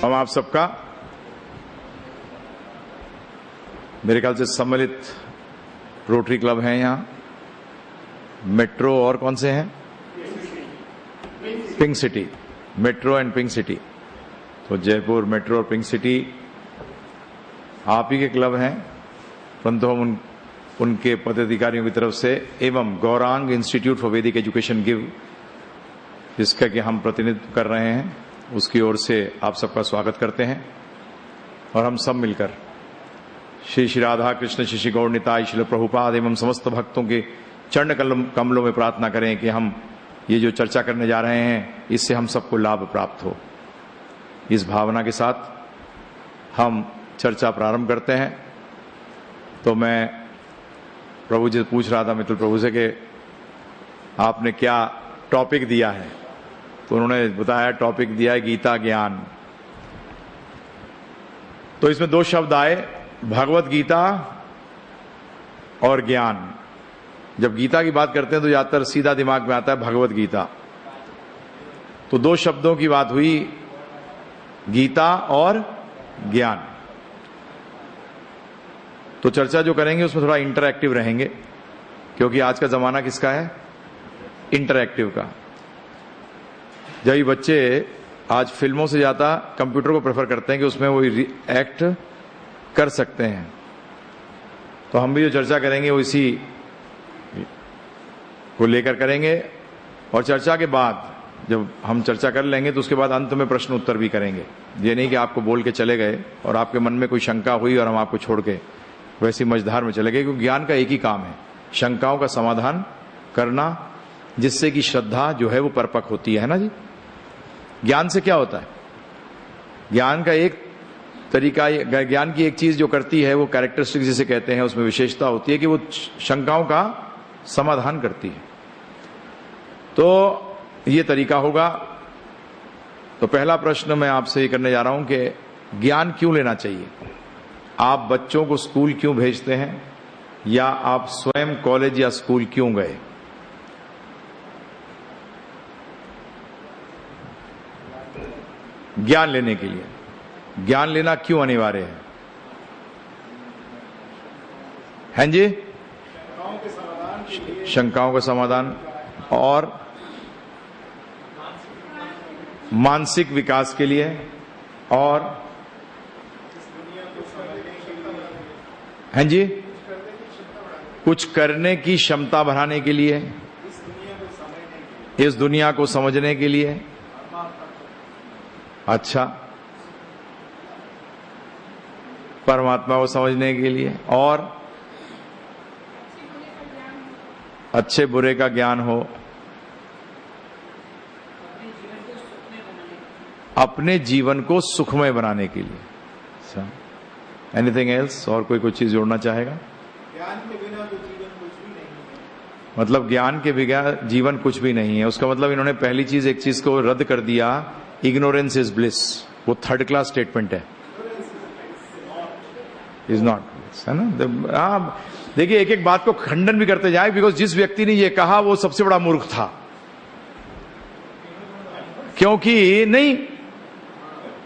हम आप सबका मेरे ख्याल से सम्मिलित रोटरी क्लब हैं यहाँ, मेट्रो और कौन से हैं, pink city, metro and pink city. तो जयपुर मेट्रो और पिंक सिटी आप ही के क्लब हैं, परंतु हम उनके पदाधिकारियों की तरफ से एवं गौरांग इंस्टीट्यूट फॉर वैदिक एजुकेशन गिव, जिसका कि हम प्रतिनिधित्व कर रहे हैं, उसकी ओर से आप सबका स्वागत करते हैं। और हम सब मिलकर श्री श्री राधा कृष्ण श्री गौर निताय श्रील प्रभुपाद एवं समस्त भक्तों के चरण कमलों में प्रार्थना करें कि हम ये जो चर्चा करने जा रहे हैं इससे हम सबको लाभ प्राप्त हो। इस भावना के साथ हम चर्चा प्रारंभ करते हैं। तो मैं प्रभु जी पूछ रहा था मित्र प्रभु से कि आपने क्या टॉपिक दिया है, तो उन्होंने बताया टॉपिक दिया है गीता ज्ञान। तो इसमें दो शब्द आए, भगवत गीता और ज्ञान। जब गीता की बात करते हैं तो ज्यादातर सीधा दिमाग में आता है भगवत गीता। तो दो शब्दों की बात हुई, गीता और ज्ञान। तो चर्चा जो करेंगे उसमें थोड़ा इंटरैक्टिव रहेंगे, क्योंकि आज का जमाना किसका है, इंटरैक्टिव का। जब बच्चे आज फिल्मों से ज्यादा कंप्यूटर को प्रेफर करते हैं कि उसमें वो एक्ट कर सकते हैं, तो हम भी जो चर्चा करेंगे वो इसी को लेकर करेंगे। और चर्चा के बाद जब हम चर्चा कर लेंगे तो उसके बाद अंत में प्रश्न उत्तर भी करेंगे। ये नहीं कि आपको बोल के चले गए और आपके मन में कोई शंका हुई और हम आपको छोड़ के वैसी मझधार में चले गए, क्योंकि ज्ञान का एक ही काम है, शंकाओं का समाधान करना, जिससे कि श्रद्धा जो है वो परिपक्व होती है ना जी। ज्ञान से क्या होता है, ज्ञान का एक तरीका, ज्ञान की एक चीज जो करती है वो कैरेक्टरिस्टिक जिसे कहते हैं, उसमें विशेषता होती है कि वो शंकाओं का समाधान करती है। तो ये तरीका होगा। तो पहला प्रश्न मैं आपसे ये करने जा रहा हूं कि ज्ञान क्यों लेना चाहिए। आप बच्चों को स्कूल क्यों भेजते हैं, या आप स्वयं कॉलेज या स्कूल क्यों गए। ज्ञान लेने के लिए, ज्ञान लेना क्यों अनिवार्य है, हैं जी। शंकाओं का समाधान और मानसिक विकास के लिए, और हैं जी कुछ करने की क्षमता बढ़ाने के लिए, इस दुनिया को समझने के लिए। अच्छा, परमात्मा को समझने के लिए, और अच्छे बुरे का ज्ञान हो, अपने जीवन को सुखमय बनाने के लिए। अच्छा, एनीथिंग एल्स, और कोई कुछ चीज जोड़ना चाहेगा। ज्ञान के बिना तो जीवन कुछ भी नहीं है। मतलब ज्ञान के बिना जीवन कुछ भी नहीं है, उसका मतलब इन्होंने पहली चीज एक चीज को रद्द कर दिया, इग्नोरेंस इज ब्लिस। वो थर्ड क्लास स्टेटमेंट है, इज नॉट, है ना। आप देखिए एक एक बात को खंडन भी करते जाए, बिकॉज जिस व्यक्ति ने ये कहा वो सबसे बड़ा मूर्ख था। क्योंकि नहीं,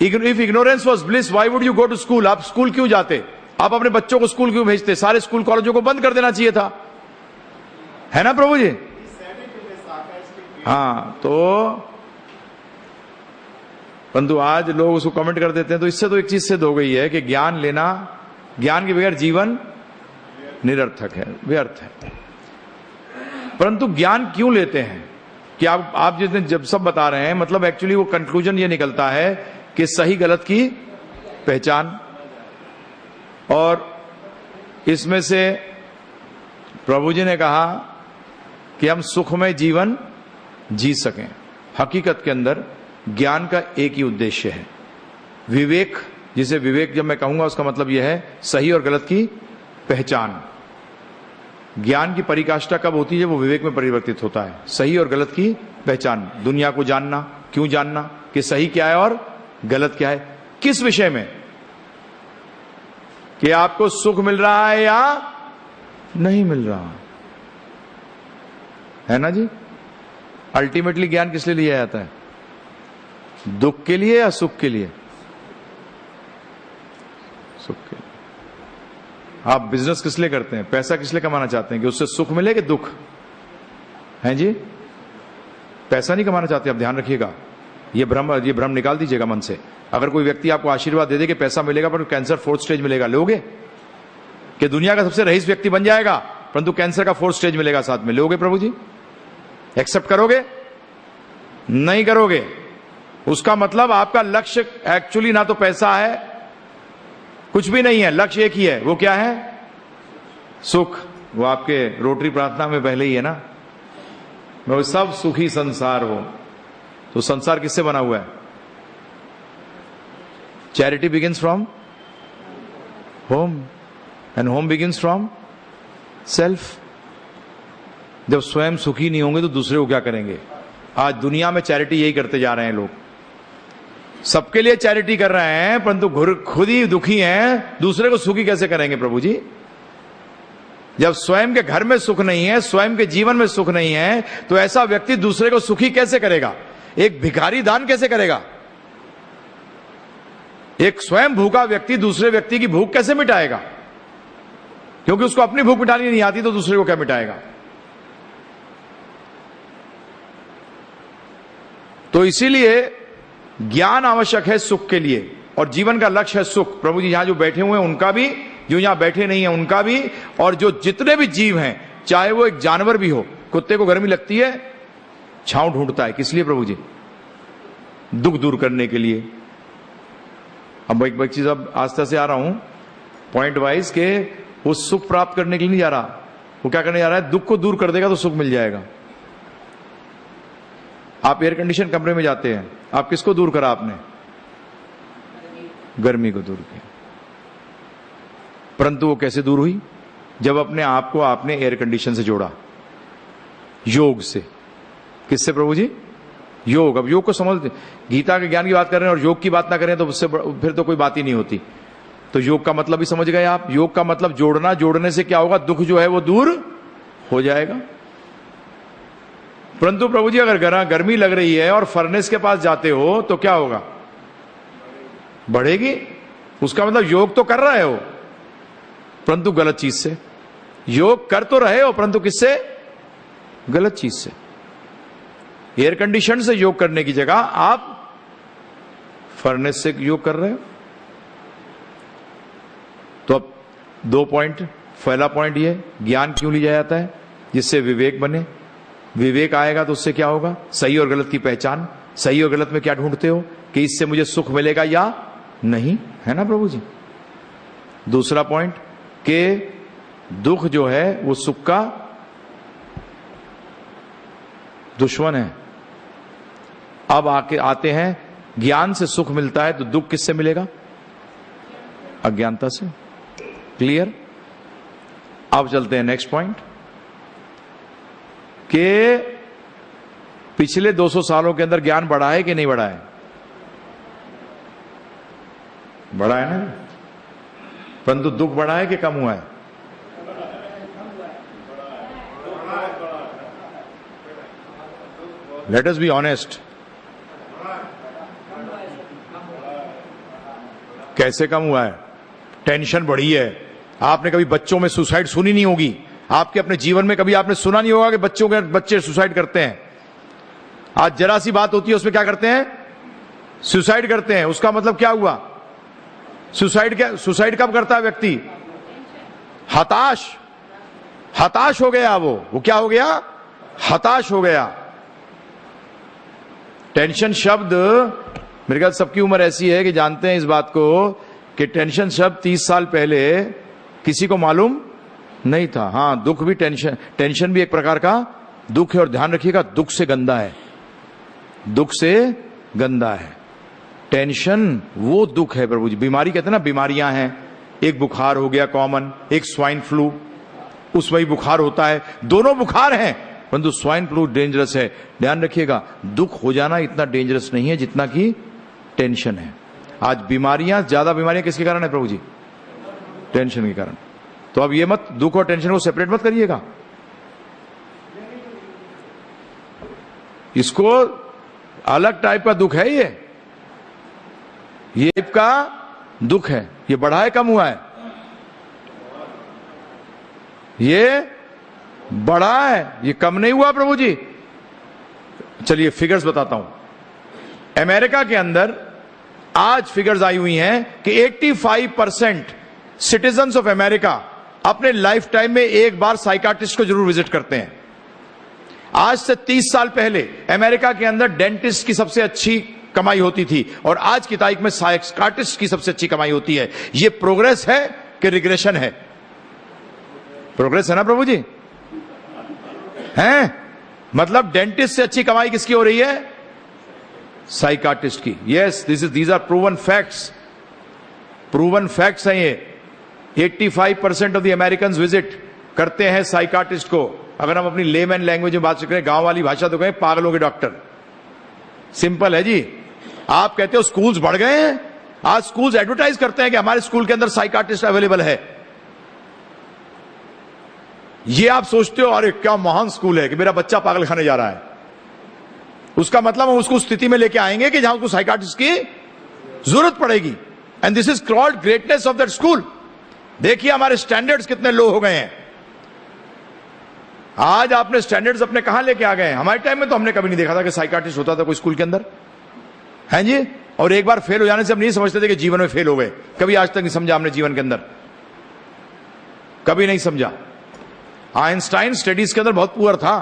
if ignorance was bliss why would you go to school. आप स्कूल क्यों जाते, आप अपने बच्चों को स्कूल क्यों भेजते। सारे स्कूल कॉलेजों को बंद कर देना चाहिए था, है ना प्रभु जी। हाँ, तो परंतु आज लोग उसको कमेंट कर देते हैं। तो इससे तो एक चीज सिद्ध हो गई है कि ज्ञान लेना, ज्ञान के बगैर जीवन निरर्थक है, व्यर्थ है। परंतु ज्ञान क्यों लेते हैं कि आप जिस दिन जब सब बता रहे हैं, मतलब एक्चुअली वो कंक्लूजन ये निकलता है कि सही गलत की पहचान। और इसमें से प्रभु जी ने कहा कि हम सुखमय जीवन जी सकें। हकीकत के अंदर ज्ञान का एक ही उद्देश्य है, विवेक। जिसे विवेक जब मैं कहूंगा उसका मतलब यह है सही और गलत की पहचान। ज्ञान की परिकाष्ठा कब होती है, वो विवेक में परिवर्तित होता है। सही और गलत की पहचान, दुनिया को जानना। क्यों जानना, कि सही क्या है और गलत क्या है, किस विषय में, कि आपको सुख मिल रहा है या नहीं मिल रहा है ना जी। अल्टीमेटली ज्ञान किस लिए लिया जाता है, दुख के लिए या सुख के लिए। सुख के लिए। आप बिजनेस किस लिए करते हैं? पैसा किस लिए कमाना चाहते हैं? कि उससे सुख मिले कि दुख? हैं जी? पैसा नहीं कमाना चाहते आप, ध्यान रखिएगा। ये भ्रम निकाल दीजिएगा मन से। अगर कोई व्यक्ति आपको आशीर्वाद दे दे कि पैसा मिलेगा पर कैंसर 4th स्टेज मिलेगा, लोगे? कि दुनिया का सबसे रईस व्यक्ति बन जाएगा परंतु कैंसर का 4th स्टेज मिलेगा साथ में, लोगे प्रभु जी? एक्सेप्ट करोगे? नहीं करोगे। उसका मतलब आपका लक्ष्य एक्चुअली ना तो पैसा है, कुछ भी नहीं है, लक्ष्य एक ही है। वो क्या है? सुख। वो आपके रोटरी प्रार्थना में पहले ही है ना, वो सब सुखी संसार हो। तो संसार किससे बना हुआ है? Charity begins from home and home begins from self. जब स्वयं सुखी नहीं होंगे तो दूसरे को क्या करेंगे? आज दुनिया में चैरिटी यही करते जा रहे हैं लोग, सबके लिए चैरिटी कर रहे हैं परंतु खुद ही दुखी हैं, दूसरे को सुखी कैसे करेंगे प्रभु जी? जब स्वयं के घर में सुख नहीं है, स्वयं के जीवन में सुख नहीं है, तो ऐसा व्यक्ति दूसरे को सुखी कैसे करेगा? एक भिखारी दान कैसे करेगा? एक स्वयं भूखा व्यक्ति दूसरे व्यक्ति की भूख कैसे मिटाएगा? क्योंकि उसको अपनी भूख मिटानी नहीं आती तो दूसरे को क्या मिटाएगा? तो इसीलिए ज्ञान आवश्यक है सुख के लिए, और जीवन का लक्ष्य है सुख। प्रभु जी यहां जो बैठे हुए हैं उनका भी, जो यहां बैठे नहीं है उनका भी, और जो जितने भी जीव हैं, चाहे वो एक जानवर भी हो। कुत्ते को गर्मी लगती है, छांव ढूंढता है, किस लिए प्रभु जी? दुख दूर करने के लिए। अब एक चीज अब आस्ते से आ रहा हूं पॉइंट वाइज के, वो सुख प्राप्त करने के लिए नहीं जा रहा, वो क्या करने जा रहा है? दुख को दूर कर देगा तो सुख मिल जाएगा। आप एयर कंडीशन कमरे में जाते हैं, आप किसको दूर करा आपने? गर्मी को दूर किया। परंतु वो कैसे दूर हुई? जब अपने आप को आपने एयर कंडीशन से जोड़ा, योग से। किससे प्रभु जी? योग। अब योग को समझ, गीता के ज्ञान की बात कर रहे हैं और योग की बात ना करें तो उससे फिर तो कोई बात ही नहीं होती। तो योग का मतलब भी समझ गए आप। योग का मतलब जोड़ना, जोड़ने से क्या होगा? दुख जो है वो दूर हो जाएगा। परंतु प्रभु जी अगर गर्मी लग रही है और फर्नेस के पास जाते हो तो क्या होगा? बढ़ेगी। उसका मतलब योग तो कर रहे हो परंतु गलत चीज से। योग कर तो रहे हो परंतु किससे? गलत चीज से। एयर कंडीशन से योग करने की जगह आप फर्नेस से योग कर रहे हो। तो अब 2 पॉइंट। पहला पॉइंट ये, ज्ञान क्यों लिया जाता है? जिससे विवेक बने। विवेक आएगा तो उससे क्या होगा? सही और गलत की पहचान। सही और गलत में क्या ढूंढते हो कि इससे मुझे सुख मिलेगा या नहीं, है ना प्रभु जी? दूसरा पॉइंट कि दुख जो है वो सुख का दुश्मन है। अब आते हैं, ज्ञान से सुख मिलता है तो दुख किससे मिलेगा? अज्ञानता से। क्लियर? अब चलते हैं नेक्स्ट पॉइंट कि पिछले 200 सालों के अंदर ज्ञान बढ़ा है कि नहीं बढ़ा है? बढ़ा है ना। परंतु दुख बढ़ा है कि कम हुआ है? Let us be honest. कैसे कम हुआ है? टेंशन बढ़ी है। आपने कभी बच्चों में सुसाइड सुनी नहीं होगी। आपके अपने जीवन में कभी आपने सुना नहीं होगा कि बच्चे सुसाइड करते हैं। आज जरा सी बात होती है उसमें क्या करते हैं? सुसाइड करते हैं। उसका मतलब क्या हुआ? सुसाइड कब करता है व्यक्ति? हताश हो गया। वो क्या हो गया? हताश हो गया। टेंशन शब्द, मेरे ख्याल सबकी उम्र ऐसी है कि जानते हैं इस बात को कि टेंशन शब्द 30 साल पहले किसी को मालूम नहीं था। हाँ, दुख भी टेंशन भी एक प्रकार का दुख है। और ध्यान रखिएगा, दुख से गंदा है। दुख से गंदा है टेंशन। वो दुख है प्रभु जी। बीमारी कहते हैं ना, बीमारियां हैं। एक बुखार हो गया कॉमन, एक स्वाइन फ्लू, उसमें ही बुखार होता है। दोनों बुखार हैं परंतु स्वाइन फ्लू डेंजरस है। ध्यान रखिएगा, दुख हो जाना इतना डेंजरस नहीं है जितना कि टेंशन है। आज बीमारियां, ज्यादा बीमारियां किसके कारण है प्रभु जी? टेंशन के कारण। तो अब ये मत, दुख और टेंशन को सेपरेट मत करिएगा। इसको अलग टाइप का दुख है ये टाइप का दुख है, ये बढ़ा है कम हुआ है? ये बढ़ा है, ये कम नहीं हुआ प्रभु जी। चलिए फिगर्स बताता हूं। अमेरिका के अंदर आज फिगर्स आई हुई हैं कि 85% सिटीजन्स ऑफ अमेरिका अपने लाइफ टाइम में एक बार साइकाट्रिस्ट को जरूर विजिट करते हैं। आज से 30 साल पहले अमेरिका के अंदर डेंटिस्ट की सबसे अच्छी कमाई होती थी और आज की तारीख में साइकाट्रिस्ट की सबसे अच्छी कमाई होती है। यह प्रोग्रेस है कि रिग्रेशन है? प्रोग्रेस है ना प्रभु जी? हैं? मतलब डेंटिस्ट से अच्छी कमाई किसकी हो रही है? साइकाट्रिस्ट की। Yes, these are proven facts. Proven facts हैं ये। 85% ऑफ द अमेरिकन विजिट करते हैं साइकाट्रिस्ट को। अगर हम अपनी लेमैन लैंग्वेज में बात करें, गांव वाली भाषा, तो कहें पागलों के डॉक्टर। सिंपल है जी। आप कहते हो स्कूल्स बढ़ गए हैं, आज स्कूल्स एडवर्टाइज करते हैं कि हमारे स्कूल के अंदर साइकाट्रिस्ट अवेलेबल है। ये आप सोचते हो अरे क्या महान स्कूल है कि मेरा बच्चा पागल खाने जा रहा है। उसका मतलब हम उसको स्थिति में लेके आएंगे कि जहां उसको साइकाट्रिस्ट की जरूरत पड़ेगी। And this is called greatness of that school. देखिए हमारे स्टैंडर्ड्स कितने लो हो गए हैं। आज आपने स्टैंडर्ड्स अपने कहां लेके आ गए हैं? हमारे टाइम में तो हमने कभी नहीं देखा था कि साइकाट्रिस्ट होता था कोई स्कूल के अंदर, है जी। और एक बार फेल हो जाने से हम नहीं समझते थे कि जीवन में फेल हो गए। कभी आज तक नहीं समझा हमने जीवन के अंदर, कभी नहीं समझा। आइंस्टाइन स्टडीज के अंदर बहुत पुअर था,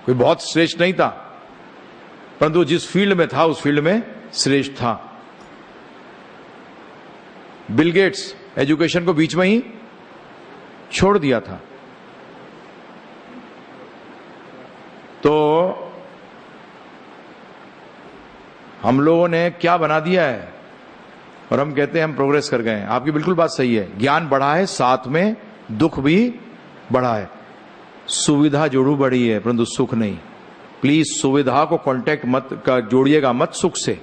कोई बहुत श्रेष्ठ नहीं था, परंतु जिस फील्ड में था उस फील्ड में श्रेष्ठ था। बिल गेट्स एजुकेशन को बीच में ही छोड़ दिया था। तो हम लोगों ने क्या बना दिया है और हम कहते हैं हम प्रोग्रेस कर गए हैं। आपकी बिल्कुल बात सही है, ज्ञान बढ़ा है, साथ में दुख भी बढ़ा है। सुविधा जरूर बढ़ी है परंतु सुख नहीं। प्लीज सुविधा को कांटेक्ट मत जोड़िएगा मत सुख से।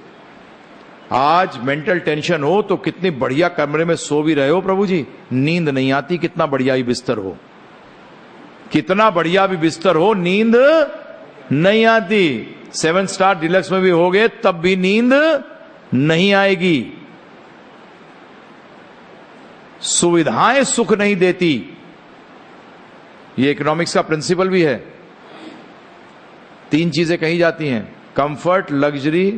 आज मेंटल टेंशन हो तो कितनी बढ़िया कमरे में सो भी रहे हो प्रभु जी, नींद नहीं आती। कितना बढ़िया भी बिस्तर हो, कितना बढ़िया भी बिस्तर हो, नींद नहीं आती। 7 स्टार डिलक्स में भी होगे तब भी नींद नहीं आएगी। सुविधाएं सुख नहीं देती। ये इकोनॉमिक्स का प्रिंसिपल भी है। 3 चीजें कही जाती हैं, कंफर्ट, लग्जरी,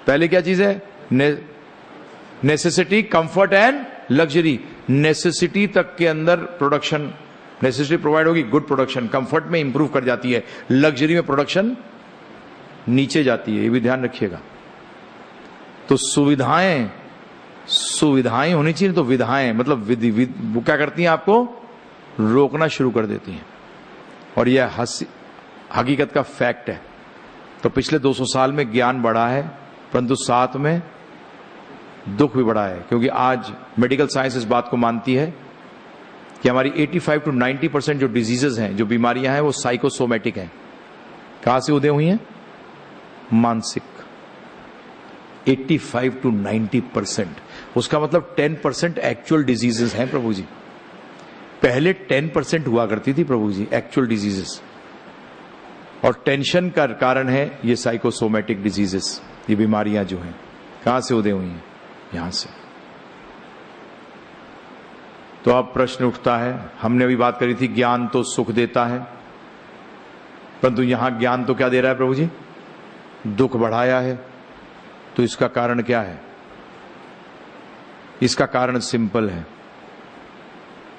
पहले क्या चीज है? Necessity, comfort and luxury. Necessity तक के अंदर प्रोडक्शन, नेसेसिटी प्रोवाइड होगी, गुड प्रोडक्शन। कंफर्ट में इंप्रूव कर जाती है, लग्जरी में प्रोडक्शन नीचे जाती है। ये भी ध्यान रखिएगा। तो सुविधाएं होनी चाहिए। तो विधाएं मतलब वो क्या करती हैं? आपको रोकना शुरू कर देती हैं। और यह हकीकत का फैक्ट है। तो पिछले 200 साल में ज्ञान बढ़ा है परंतु साथ में दुख भी बढ़ा है, क्योंकि आज मेडिकल साइंस इस बात को मानती है कि हमारी 85 to 90% जो डिजीजेस हैं, जो बीमारियां हैं, वो साइकोसोमेटिक हैं। कहां से उदय हुई हैं? मानसिक। 85 to 90%। उसका मतलब 10% एक्चुअल डिजीजेस हैं प्रभु जी। पहले 10% हुआ करती थी प्रभु जी एक्चुअल डिजीजेस, और टेंशन का कारण है ये साइकोसोमेटिक डिजीजेस, ये बीमारियां जो हैं। कहां से उदय हुई हैं? यहां से। तो अब प्रश्न उठता है, हमने अभी बात करी थी ज्ञान तो सुख देता है, परंतु यहां ज्ञान तो क्या दे रहा है प्रभु जी? दुख बढ़ाया है। तो इसका कारण क्या है? इसका कारण सिंपल है।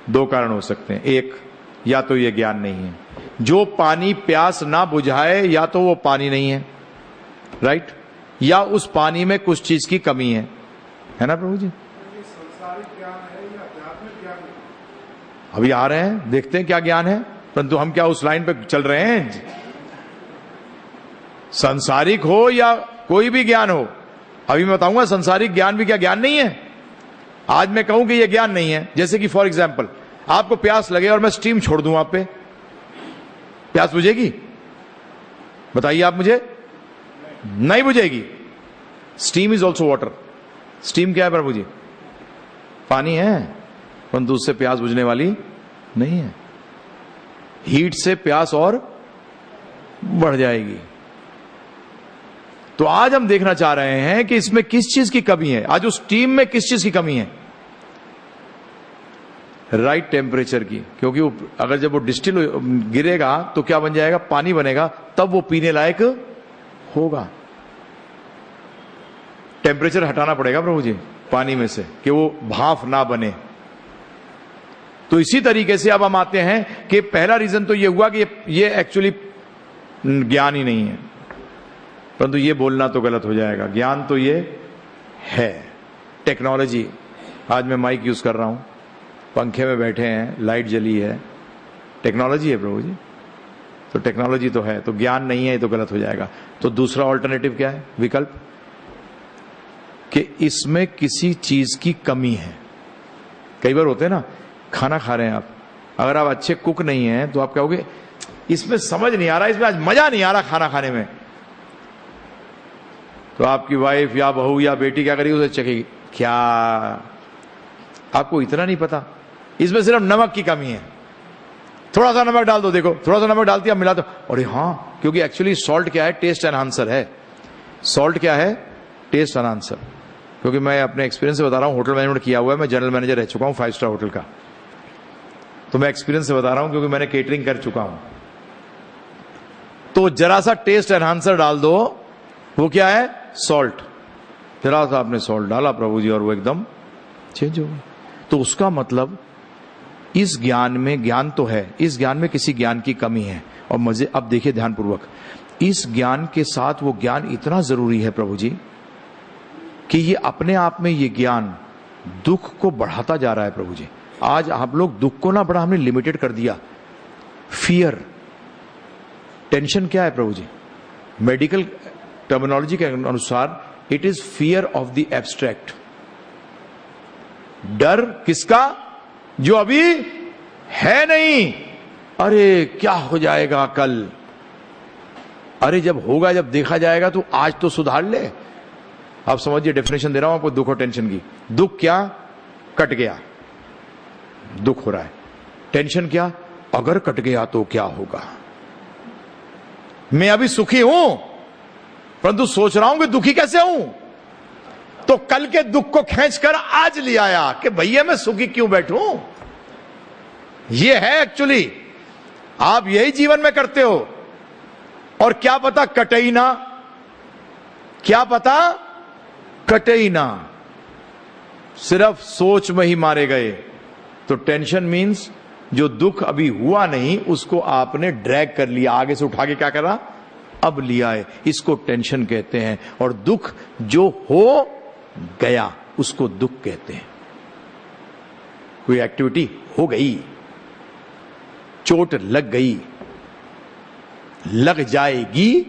2 कारण हो सकते हैं। एक, या तो ये ज्ञान नहीं है। जो पानी प्यास ना बुझाए या तो वो पानी नहीं है, राइट? या उस पानी में कुछ चीज की कमी है ना प्रभु जी? संसारिक ज्ञान है या आध्यात्मिक ज्ञान है? अभी आ रहे हैं, देखते हैं क्या ज्ञान है। परंतु हम क्या उस लाइन पे चल रहे हैं? संसारिक हो या कोई भी ज्ञान हो, अभी मैं बताऊंगा संसारिक ज्ञान भी क्या ज्ञान नहीं है। आज मैं कहूं कि यह ज्ञान नहीं है। जैसे कि फॉर एग्जाम्पल आपको प्यास लगे और मैं स्टीम छोड़ दूं आप पे, प्यास बुझेगी? बताइए आप मुझे। नहीं बुझेगी। Steam is also water. Steam क्या है प्रभु जी? पानी है, परंतु उससे प्यास बुझने वाली नहीं है। हीट से प्यास और बढ़ जाएगी। तो आज हम देखना चाह रहे हैं कि इसमें किस चीज की कमी है, आज उस टीम में किस चीज की कमी है, राइट टेम्परेचर की। क्योंकि वो अगर जब वो डिस्टिल गिरेगा तो क्या बन जाएगा, पानी बनेगा, तब वो पीने लायक होगा। टेम्परेचर हटाना पड़ेगा प्रभु जी पानी में से कि वो भाप ना बने। तो इसी तरीके से अब हम आते हैं कि पहला रीजन तो ये हुआ कि ये एक्चुअली ज्ञान ही नहीं है, परंतु ये बोलना तो गलत हो जाएगा, ज्ञान तो ये है। टेक्नोलॉजी, आज मैं माइक यूज कर रहा हूं, पंखे में बैठे हैं, लाइट जली है, टेक्नोलॉजी है प्रभु जी। तो टेक्नोलॉजी तो है, तो ज्ञान नहीं है, तो गलत हो जाएगा। तो दूसरा ऑल्टरनेटिव क्या है, विकल्प, कि इसमें किसी चीज की कमी है। कई बार होते हैं ना, खाना खा रहे हैं आप, अगर आप अच्छे कुक नहीं हैं तो आप कहोगे इसमें समझ नहीं आ रहा, इसमें आज मजा नहीं आ रहा खाना खाने में। तो आपकी वाइफ या बहू या बेटी क्या करेगी, उसे चखेगी, क्या आपको इतना नहीं पता, इसमें सिर्फ नमक की कमी है, थोड़ा सा नमक डाल दो, देखो थोड़ा सा नमक डालती है, मिला दो, अरे हाँ, क्योंकि एक्चुअली सॉल्ट क्या है, टेस्ट एनहांसर है। सॉल्ट क्या है, टेस्ट एनहांसर। क्योंकि मैं अपने एक्सपीरियंस से बता रहा हूं, होटल मैनेजमेंट किया हुआ है, मैं जनरल मैनेजर रह चुका हूं 5 स्टार होटल का, तो मैं एक्सपीरियंस से बता रहा हूं क्योंकि मैंने केटरिंग कर चुका हूं। तो जरा सा टेस्ट एनहांसर डाल दो, वो क्या है, सॉल्ट। जरा सा आपने सॉल्ट डाला प्रभु जी और वो एकदम चेंज हो गया। तो उसका मतलब इस ज्ञान में, ज्ञान तो है, इस ज्ञान में किसी ज्ञान की कमी है। और मजे, अब देखिए ध्यानपूर्वक, इस ज्ञान के साथ वो ज्ञान इतना जरूरी है प्रभु जी कि ये अपने आप में, ये ज्ञान दुख को बढ़ाता जा रहा है प्रभु जी। आज आप लोग दुख को ना बड़ा हमने लिमिटेड कर दिया। फियर, टेंशन क्या है प्रभु जी, मेडिकल टर्मिनोलॉजी के अनुसार it is fear of the abstract. डर किसका, जो अभी है नहीं, अरे क्या हो जाएगा कल, अरे जब होगा, जब देखा जाएगा, तो आज तो सुधार ले। आप समझिए, डेफिनेशन दे रहा हूं आपको दुख और टेंशन की। दुख क्या, कट गया, दुख हो रहा है। टेंशन क्या, अगर कट गया तो क्या होगा। मैं अभी सुखी हूं परंतु सोच रहा हूं कि दुखी कैसे हूं, तो कल के दुख को खींचकर आज ले आया कि भैया मैं सुखी क्यों बैठूं। यह है एक्चुअली, आप यही जीवन में करते हो। और क्या पता कटे ही ना, क्या पता कटे ही ना, सिर्फ सोच में ही मारे गए। तो टेंशन मीन्स जो दुख अभी हुआ नहीं उसको आपने ड्रैग कर लिया, आगे से उठा के क्या करा, अब लिया है, इसको टेंशन कहते हैं। और दुख जो हो गया उसको दुख कहते हैं। कोई एक्टिविटी हो गई, चोट लग गई, लग जाएगी,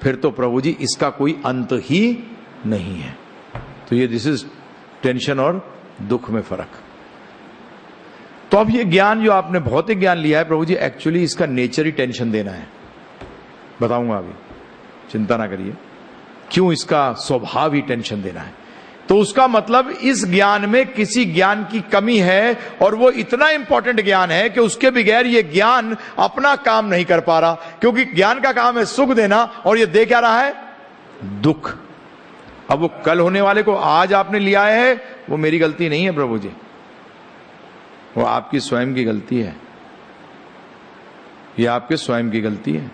फिर तो प्रभु जी इसका कोई अंत ही नहीं है। तो ये दिस इज टेंशन और दुख में फर्क। तो अब ये ज्ञान जो आपने भौतिक ज्ञान लिया है प्रभु जी, एक्चुअली इसका नेचर ही टेंशन देना है। बताऊंगा अभी, चिंता ना करिए, क्यों इसका स्वभाव ही टेंशन देना है। तो उसका मतलब इस ज्ञान में किसी ज्ञान की कमी है, और वो इतना इंपॉर्टेंट ज्ञान है कि उसके बगैर ये ज्ञान अपना काम नहीं कर पा रहा। क्योंकि ज्ञान का काम है सुख देना, और ये दे क्या रहा है, दुख। अब वो कल होने वाले को आज आपने लिया है, वो मेरी गलती नहीं है प्रभु जी, वो आपकी स्वयं की गलती है, ये आपके स्वयं की गलती है।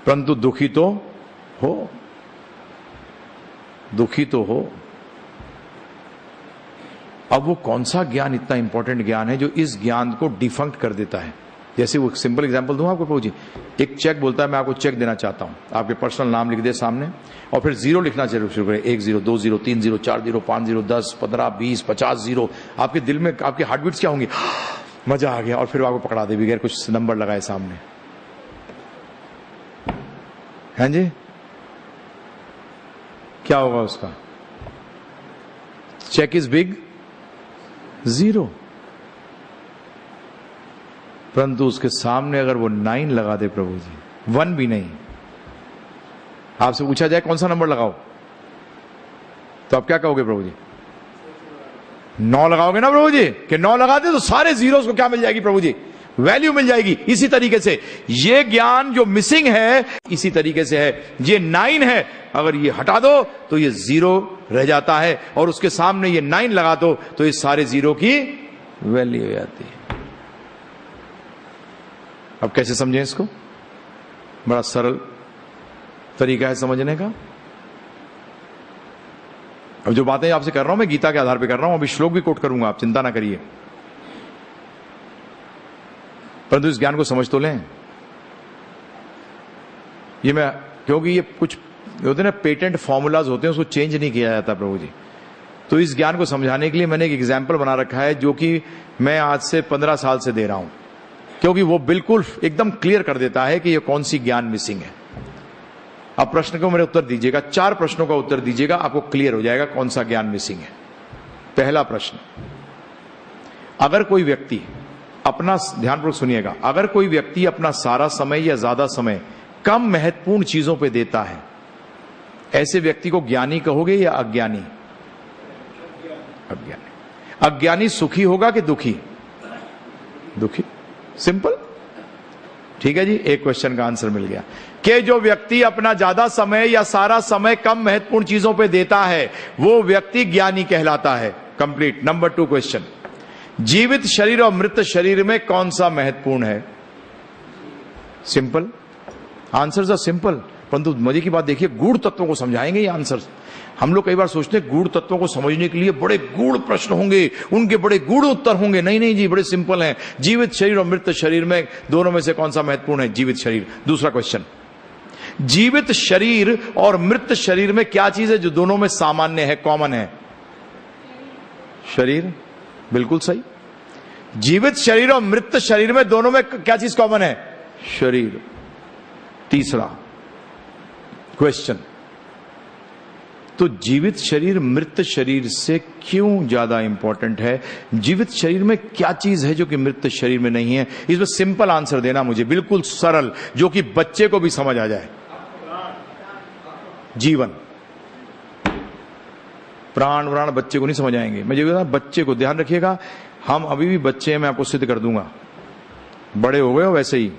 परंतु दुखी तो हो, दुखी तो हो। अब वो कौन सा ज्ञान इतना इंपॉर्टेंट ज्ञान है जो इस ज्ञान को डिफंक्ट कर देता है। जैसे वो सिंपल एग्जांपल दूं आपको प्रभु जी, एक चेक बोलता है मैं आपको चेक देना चाहता हूं, आपके पर्सनल नाम लिख दे सामने और फिर जीरो लिखना शुरू करें, 1 0 2 0 3 0 4 0 5 0 10 15 20 50 0। आपके दिल में आपकी हार्ट बीट्स क्या होंगी, मजा आ गया, और फिर आपको पकड़ा दे बगैर कुछ नंबर लगाए सामने। हैं जी, क्या होगा उसका, चेक इज बिग 0, परंतु उसके सामने अगर वो 9 लगा दे प्रभु जी, 1 भी नहीं, आपसे पूछा जाए कौन सा नंबर लगाओ, तो आप क्या कहोगे प्रभु जी, 9 लगाओगे ना प्रभु जी, कि 9 लगा दे तो सारे जीरोस को क्या मिल जाएगी प्रभु जी, वैल्यू मिल जाएगी। इसी तरीके से ये ज्ञान जो मिसिंग है इसी तरीके से है। ये 9 है, अगर ये हटा दो तो ये 0 रह जाता है, और उसके सामने ये 9 लगा दो तो ये सारे 0 की वैल्यू हो जाती है। अब कैसे समझें इसको? बड़ा सरल तरीका है समझने का। अब जो बातें आपसे कर रहा हूं मैं गीता के आधार पे कर रहा हूं, अभी श्लोक भी कोट करूंगा, आप चिंता ना करिए, परंतु इस ज्ञान को समझ तो लें। ये मैं, क्योंकि ये कुछ होते हैं ना पेटेंट फॉर्मूलाज होते हैं, उसको चेंज नहीं किया जाता प्रभु जी। तो इस ज्ञान को समझाने के लिए मैंने एक एग्जाम्पल बना रखा है जो कि मैं आज से 15 साल से दे रहा हूं, क्योंकि वो बिल्कुल एकदम क्लियर कर देता है कि ये कौन सी ज्ञान मिसिंग है। अब प्रश्न को मेरे उत्तर दीजिएगा, 4 प्रश्नों का उत्तर दीजिएगा, आपको क्लियर हो जाएगा कौन सा ज्ञान मिसिंग है। पहला प्रश्न, अगर कोई व्यक्ति अपना, ध्यानपूर्वक सुनिएगा, अगर कोई व्यक्ति अपना सारा समय या ज्यादा समय कम महत्वपूर्ण चीजों पे देता है, ऐसे व्यक्ति को ज्ञानी कहोगे या अज्ञानी? अज्ञानी। अज्ञानी सुखी होगा कि दुखी? दुखी। सिंपल, ठीक है जी, एक क्वेश्चन का आंसर मिल गया कि जो व्यक्ति अपना ज्यादा समय या सारा समय कम महत्वपूर्ण चीजों पे देता है वो व्यक्ति ज्ञानी कहलाता है। कंप्लीट। नंबर 2 क्वेश्चन, जीवित शरीर और मृत शरीर में कौन सा महत्वपूर्ण है? सिंपल, आंसर्स आर सिंपल, परंतु मजे की बात देखिए, गूढ़ तत्वों को समझाएंगे ये आंसर्स। हम लोग कई बार सोचते हैं गूढ़ तत्वों को समझने के लिए बड़े गूढ़ प्रश्न होंगे, उनके बड़े गूढ़ उत्तर होंगे। नहीं नहीं जी, बड़े सिंपल हैं। जीवित शरीर और मृत शरीर में दोनों में से कौन सा महत्वपूर्ण है? जीवित शरीर। दूसरा क्वेश्चन, जीवित शरीर और मृत शरीर में क्या चीज है जो दोनों में सामान्य है, कॉमन है? शरीर। बिल्कुल सही। जीवित शरीर और मृत शरीर में दोनों में क्या चीज कॉमन है? शरीर। तीसरा क्वेश्चन, तो जीवित शरीर मृत शरीर से क्यों ज्यादा इंपॉर्टेंट है? जीवित शरीर में क्या चीज है जो कि मृत शरीर में नहीं है? इसमें सिंपल आंसर देना मुझे, बिल्कुल सरल, जो कि बच्चे को भी समझ आ जाए। जीवन। प्राण व्राण बच्चे को नहीं समझ आएंगे। मैं जो बच्चे को, ध्यान रखिएगा, हम अभी भी बच्चे हैं, मैं आपको सिद्ध कर दूंगा। बड़े हो गए हो वैसे ही,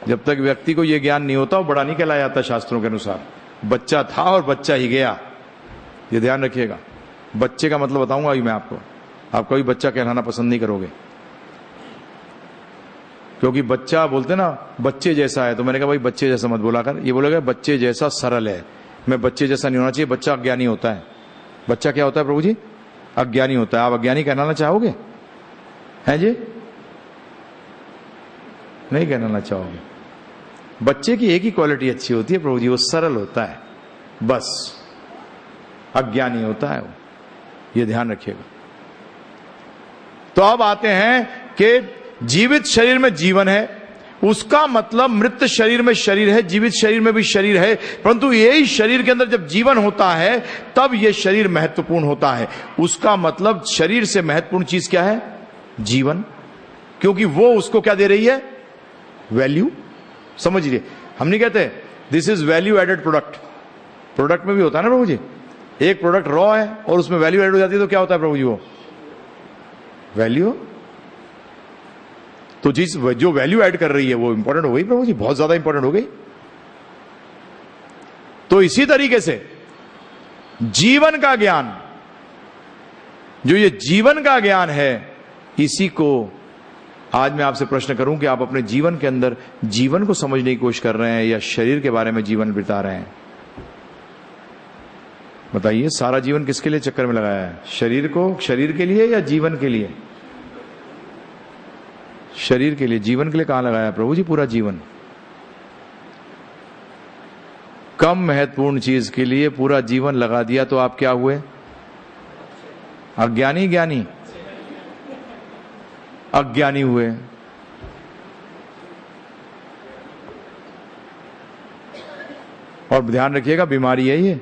जब तक व्यक्ति को यह ज्ञान नहीं होता वो बड़ा नहीं कहलाया जाता शास्त्रों के अनुसार। बच्चा था और बच्चा ही गया, ये ध्यान रखिएगा। बच्चे का मतलब बताऊंगा अभी मैं आपको, आप कभी बच्चा कहलाना पसंद नहीं करोगे, क्योंकि बच्चा बोलते ना बच्चे जैसा है, तो मैंने कहा भाई बच्चे जैसा मत बोला कर, ये बोलेगा बच्चे जैसा सरल है। मैं बच्चे जैसा नहीं होना चाहिए, बच्चा अज्ञानी होता है। बच्चा क्या होता है प्रभु जी? अज्ञानी होता है। आप अज्ञानी कहलाना चाहोगे? हैं जी? नहीं कहलाना चाहोगे। बच्चे की एक ही क्वालिटी अच्छी होती है प्रभु जी, वो सरल होता है, बस। अज्ञानी होता है वो, ये ध्यान रखिएगा। तो अब आते हैं कि जीवित शरीर में जीवन है, उसका मतलब मृत शरीर में शरीर है, जीवित शरीर में भी शरीर है, परंतु यही शरीर के अंदर जब जीवन होता है तब यह शरीर महत्वपूर्ण होता है। उसका मतलब शरीर से महत्वपूर्ण चीज क्या है? जीवन, क्योंकि वो उसको क्या दे रही है? वैल्यू। समझिए, हम नहीं कहते this is value added product. Product में भी होता है ना प्रभु जी, एक प्रोडक्ट रॉ है और उसमें वैल्यू एड हो जाती है तो क्या होता है प्रभु जी? वो वैल्यू। तो जिस जो वैल्यू ऐड कर रही है वो इंपॉर्टेंट हो गई प्रभु जी, बहुत ज्यादा इंपॉर्टेंट हो गई। तो इसी तरीके से जीवन का ज्ञान, जो ये जीवन का ज्ञान है, इसी को आज मैं आपसे प्रश्न करूं कि आप अपने जीवन के अंदर जीवन को समझने की कोशिश कर रहे हैं या शरीर के बारे में जीवन बिता रहे हैं? बताइए, सारा जीवन किसके लिए चक्कर में लगाया है? शरीर को, शरीर के लिए या जीवन के लिए? शरीर के लिए। जीवन के लिए कहां लगाया प्रभु जी पूरा जीवन? कम महत्वपूर्ण चीज के लिए पूरा जीवन लगा दिया तो आप क्या हुए? अज्ञानी ज्ञानी? अज्ञानी हुए। और ध्यान रखिएगा, बीमारी है ये।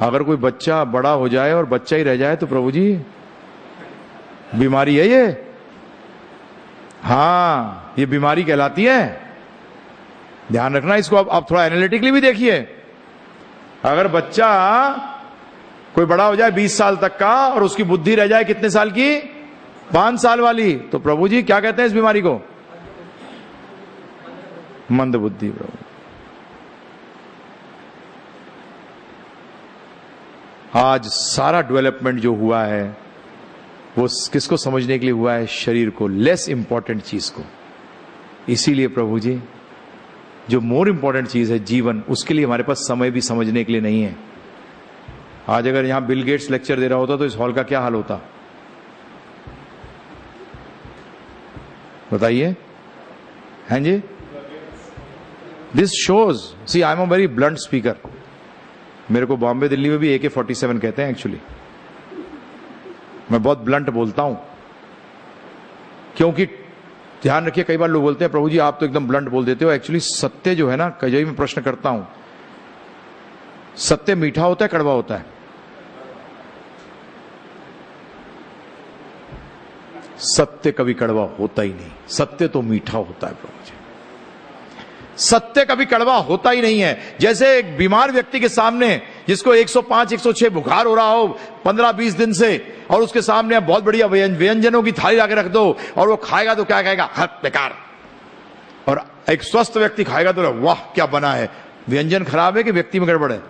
अगर कोई बच्चा बड़ा हो जाए और बच्चा ही रह जाए तो प्रभु जी बीमारी है ये। हाँ, ये बीमारी कहलाती है। ध्यान रखना इसको। आप थोड़ा एनालिटिकली भी देखिए। अगर बच्चा कोई बड़ा हो जाए 20 साल तक का और उसकी बुद्धि रह जाए कितने साल की? 5 साल वाली, तो प्रभु जी क्या कहते हैं इस बीमारी को? मंदबुद्धि प्रभु। आज सारा डेवलपमेंट जो हुआ है वो किसको समझने के लिए हुआ है? शरीर को, लेस इंपॉर्टेंट चीज को। इसीलिए प्रभु जी जो मोर इंपॉर्टेंट चीज है जीवन, उसके लिए हमारे पास समय भी समझने के लिए नहीं है। आज अगर यहां बिल गेट्स लेक्चर दे रहा होता तो इस हॉल का क्या हाल होता बताइए? हैं जी? This shows, see I am a very blunt speaker. मेरे को बॉम्बे दिल्ली में भी AK-47 कहते हैं एक्चुअली। मैं बहुत ब्लंट बोलता हूं क्योंकि ध्यान रखिए, कई बार लोग बोलते हैं प्रभु जी आप तो एकदम ब्लंट बोल देते हो। एक्चुअली सत्य जो है ना, कई मैं प्रश्न करता हूं, सत्य मीठा होता है कड़वा होता है? सत्य कभी कड़वा होता ही नहीं, सत्य तो मीठा होता है प्रभु जी। सत्य कभी कड़वा होता ही नहीं है। जैसे एक बीमार व्यक्ति के सामने, जिसको 105 106 बुखार हो रहा हो 15-20 दिन से, और उसके सामने बहुत बढ़िया व्यंजनों की थाली लाके रख दो और वो खाएगा तो क्या कहेगा? हद बेकार। और एक स्वस्थ व्यक्ति खाएगा तो वाह क्या बना है। व्यंजन खराब है कि व्यक्ति में गड़बड़ है?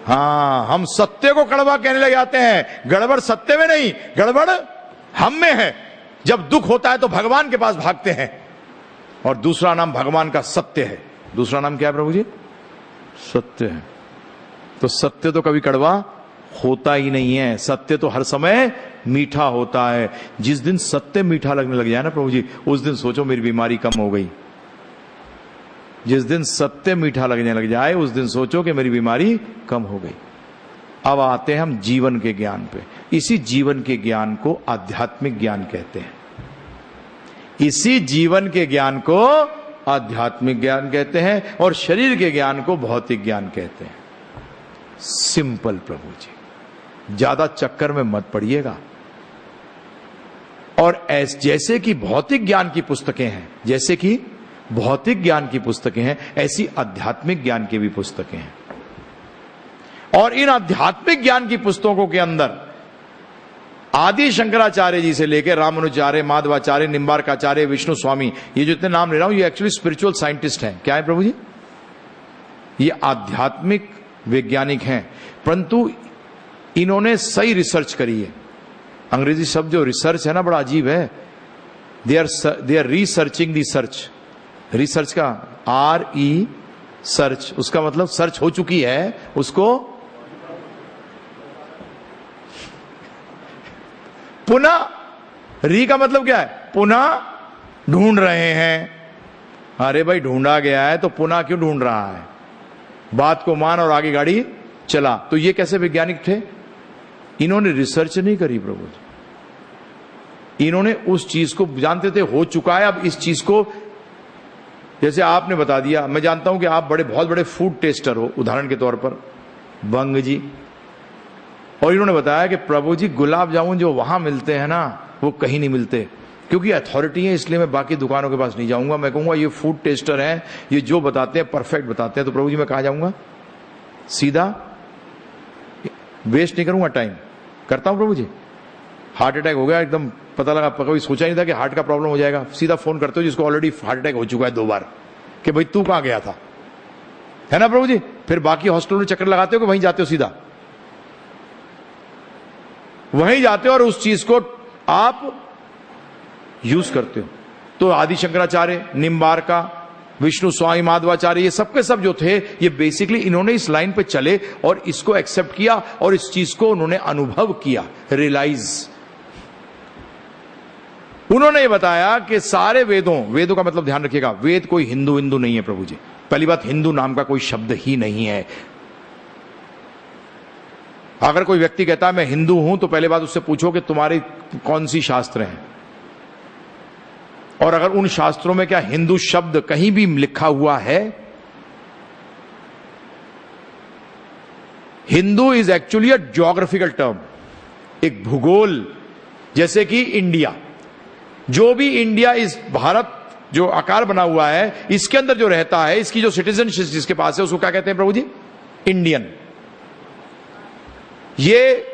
हाँ, हम सत्य को कड़वा कहने लग जाते हैं। गड़बड़ सत्य में नहीं, गड़बड़ हम में है। जब दुख होता है तो भगवान के पास भागते हैं, और दूसरा नाम भगवान का सत्य है। दूसरा नाम क्या है प्रभु जी? सत्य है। तो सत्य तो कभी कड़वा होता ही नहीं है, सत्य तो हर समय मीठा होता है। जिस दिन सत्य मीठा लगने लग जाए ना प्रभु जी, उस दिन सोचो मेरी बीमारी कम हो गई। जिस दिन सत्य मीठा लगने लग जाए उस दिन सोचो कि मेरी बीमारी कम हो गई। अब आते हैं हम जीवन के ज्ञान पे। इसी जीवन के ज्ञान को आध्यात्मिक ज्ञान कहते हैं। इसी जीवन के ज्ञान को आध्यात्मिक ज्ञान कहते हैं, और शरीर के ज्ञान को भौतिक ज्ञान कहते हैं। सिंपल प्रभु जी, ज्यादा चक्कर में मत पड़िएगा। और जैसे कि भौतिक ज्ञान की पुस्तकें हैं, जैसे कि भौतिक ज्ञान की पुस्तकें हैं, ऐसी आध्यात्मिक ज्ञान की भी पुस्तकें हैं। और इन आध्यात्मिक ज्ञान की पुस्तकों के अंदर आदि शंकराचार्य जी से लेकर रामानुजाचार्य, माधवाचार्य, निम्बार्काचार्य, विष्णु स्वामी, ये जो इतने नाम ले रहा हूं ये एक्चुअली स्पिरिचुअल साइंटिस्ट हैं। क्या है प्रभु जी? ये आध्यात्मिक वैज्ञानिक हैं, परंतु इन्होंने सही रिसर्च करी है। अंग्रेजी शब्द जो रिसर्च है ना, बड़ा अजीब है। They are researching the search. Research का RE सर्च, उसका मतलब सर्च हो चुकी है, उसको पुनः, री का मतलब क्या है? पुनः ढूंढ रहे हैं। अरे भाई ढूंढा गया है तो पुनः क्यों ढूंढ रहा है? बात को मान और आगे गाड़ी चला। तो ये कैसे वैज्ञानिक थे? इन्होंने रिसर्च नहीं करी प्रभु जी। इन्होंने उस चीज को जानते थे, हो चुका है। अब इस चीज को, जैसे आपने बता दिया, मैं जानता हूं कि आप बहुत बड़े फूड टेस्टर हो, उदाहरण के तौर पर बंग जी, और इन्होंने बताया कि प्रभु जी गुलाब जामुन जो वहां मिलते हैं ना वो कहीं नहीं मिलते, क्योंकि अथॉरिटी है, इसलिए मैं बाकी दुकानों के पास नहीं जाऊंगा। मैं कहूंगा ये फूड टेस्टर हैं, ये जो बताते हैं परफेक्ट बताते हैं। तो प्रभु जी मैं कहाँ जाऊंगा? सीधा वेस्ट नहीं करूंगा टाइम। करता हूं प्रभु जी। हार्ट अटैक हो गया एकदम, पता लगा, कभी सोचा नहीं था कि हार्ट का प्रॉब्लम हो जाएगा, सीधा फोन करते हो जिसको ऑलरेडी हार्ट अटैक हो चुका है 2 बार, कि भाई तू कहां गया था, है ना प्रभु जी? फिर बाकी हॉस्पिटल में चक्कर लगाते हो कि वहीं जाते हो, सीधा वहीं जाते हो और उस चीज को आप यूज करते हो। तो आदि शंकराचार्य, निम्बार्का, विष्णु स्वामी, माधवाचार्य, ये सबके सब जो थे, ये बेसिकली इन्होंने इस लाइन पे चले और इसको एक्सेप्ट किया और इस चीज को उन्होंने अनुभव किया, रियलाइज। उन्होंने ये बताया कि सारे वेदों का मतलब ध्यान रखिएगा, वेद कोई हिंदू नहीं है प्रभु जी। पहली बात, हिंदू नाम का कोई शब्द ही नहीं है। अगर कोई व्यक्ति कहता है मैं हिंदू हूं, तो पहले बात उससे पूछो कि तुम्हारी कौन सी शास्त्र हैं, और अगर उन शास्त्रों में क्या हिंदू शब्द कहीं भी लिखा हुआ है? Hindu is actually a geographical term, एक भूगोल। जैसे कि इंडिया, जो भी इंडिया, इस भारत जो आकार बना हुआ है, इसके अंदर जो रहता है, इसकी जो सिटीजनशिप जिसके पास है, उसको क्या कहते हैं प्रभु जी? इंडियन। ये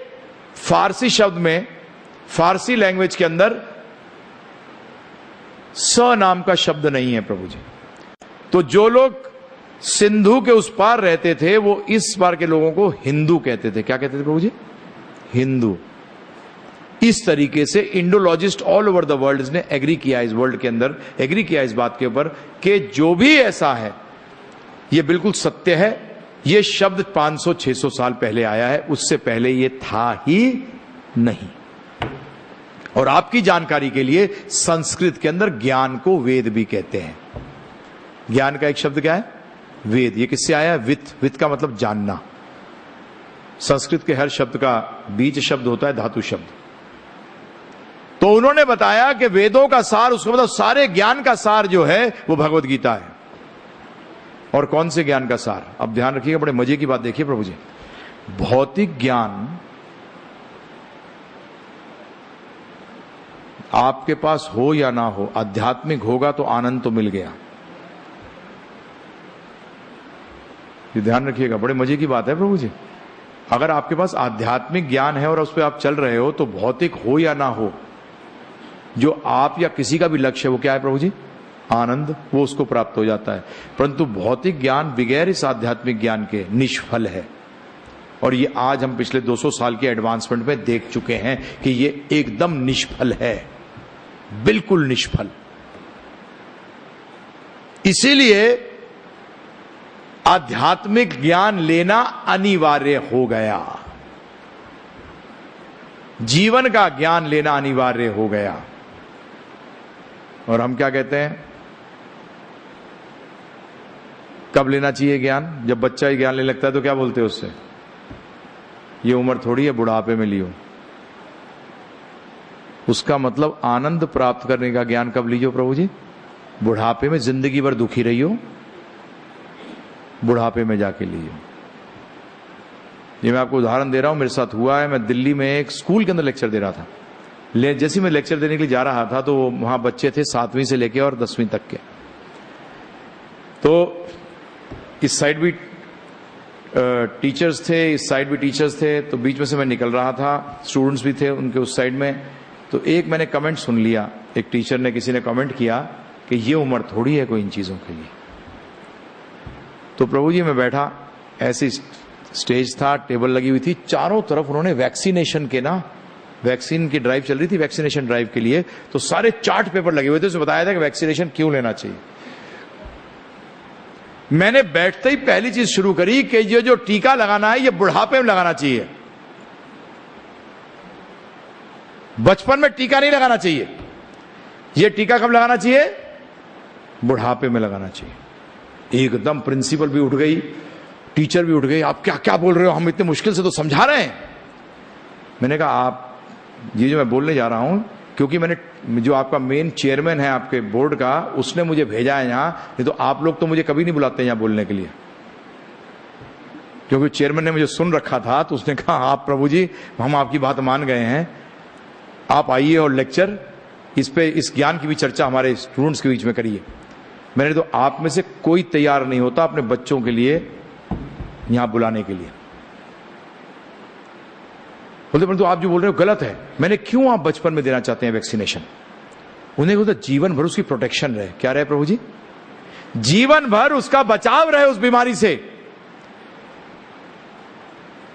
फारसी शब्द में, फारसी लैंग्वेज के अंदर स नाम का शब्द नहीं है प्रभु जी। तो जो लोग सिंधु के उस पार रहते थे वो इस पार के लोगों को हिंदू कहते थे। क्या कहते थे प्रभु जी? हिंदू। इस तरीके से Indologist all over the world ने एग्री किया, इस वर्ल्ड के अंदर एग्री किया इस बात के ऊपर कि जो भी ऐसा है ये बिल्कुल सत्य है। ये शब्द 500-600 साल पहले आया है, उससे पहले ये था ही नहीं। और आपकी जानकारी के लिए संस्कृत के अंदर ज्ञान को वेद भी कहते हैं। ज्ञान का एक शब्द क्या है? वेद। ये किससे आया है? वित्त। वित्त का मतलब जानना। संस्कृत के हर शब्द का बीज शब्द होता है धातु शब्द। तो उन्होंने बताया कि वेदों का सार, उसका मतलब सारे ज्ञान का सार जो है वो भगवत गीता है। और कौन से ज्ञान का सार? अब ध्यान रखिएगा, बड़े मजे की बात देखिए प्रभु जी। भौतिक ज्ञान आपके पास हो या ना हो, आध्यात्मिक होगा तो आनंद तो मिल गया। ये ध्यान रखिएगा, बड़े मजे की बात है प्रभु जी। अगर आपके पास आध्यात्मिक ज्ञान है और उस पर आप चल रहे हो तो भौतिक हो या ना हो, जो आप या किसी का भी लक्ष्य है वो क्या है प्रभु जी? आनंद। वो उसको प्राप्त हो जाता है। परंतु भौतिक ज्ञान बिगैर इस आध्यात्मिक ज्ञान के निष्फल है। और ये आज हम पिछले 200 साल के एडवांसमेंट में देख चुके हैं कि ये एकदम निष्फल है, बिल्कुल निष्फल। इसीलिए आध्यात्मिक ज्ञान लेना अनिवार्य हो गया, जीवन का ज्ञान लेना अनिवार्य हो गया। और हम क्या कहते हैं, कब लेना चाहिए ज्ञान? जब बच्चा ही ज्ञान लेने लगता है तो क्या बोलते हैं उससे? ये उम्र थोड़ी है बुढ़ापे में लियो। उसका मतलब आनंद प्राप्त करने का ज्ञान कब लीजिए प्रभु जी? बुढ़ापे में। जिंदगी भर दुखी रहियो, बुढ़ापे में जाके लियो। ये मैं आपको उदाहरण दे रहा हूं, मेरे साथ हुआ है। मैं दिल्ली में एक स्कूल के अंदर लेक्चर दे रहा था। जैसे मैं लेक्चर देने के लिए जा रहा था तो वहां बच्चे थे 7वीं से लेके और 10वीं तक के। तो इस साइड भी टीचर्स थे, इस साइड भी टीचर्स थे। तो बीच में से मैं निकल रहा था, स्टूडेंट्स भी थे उनके उस साइड में। तो एक मैंने कमेंट सुन लिया, एक टीचर ने, किसी ने कमेंट किया कि ये उम्र थोड़ी है कोई इन चीजों के लिए। तो प्रभु जी मैं बैठा, ऐसी स्टेज था, टेबल लगी हुई थी, चारों तरफ उन्होंने वैक्सीनेशन के ना, वैक्सीन की ड्राइव चल रही थी, वैक्सीनेशन ड्राइव के लिए। तो सारे चार्ट पेपर लगे हुए थे, उसमें बताया था कि वैक्सीनेशन क्यों लेना चाहिए। मैंने बैठते ही पहली चीज शुरू करी कि ये जो टीका लगाना है ये बुढ़ापे में लगाना चाहिए, बचपन में टीका नहीं लगाना चाहिए। ये टीका कब लगाना चाहिए? बुढ़ापे में लगाना चाहिए। एकदम प्रिंसिपल भी उठ गई, टीचर भी उठ गई। आप क्या क्या बोल रहे हो, हम इतने मुश्किल से तो समझा रहे हैं। मैंने कहा आप ये जो मैं बोलने जा रहा हूं, क्योंकि मैंने, जो आपका मेन चेयरमैन है आपके बोर्ड का, उसने मुझे भेजा है यहां, नहीं तो आप लोग तो मुझे कभी नहीं बुलाते यहां बोलने के लिए। क्योंकि चेयरमैन ने मुझे सुन रखा था तो उसने कहा आप प्रभु जी हम आपकी बात मान गए हैं, आप आइए और लेक्चर इस पे, इस ज्ञान की भी चर्चा हमारे स्टूडेंट्स के बीच में करिए। मैंने तो आप में से कोई तैयार नहीं होता अपने बच्चों के लिए यहां बुलाने के लिए। बोलते परंतु आप जो बोल रहे हो गलत है। मैंने क्यों, आप बचपन में देना चाहते हैं वैक्सीनेशन? उन्हें बोलते जीवन भर उसकी प्रोटेक्शन रहे। क्या रहे प्रभु जी? जीवन भर उसका बचाव रहे उस बीमारी से।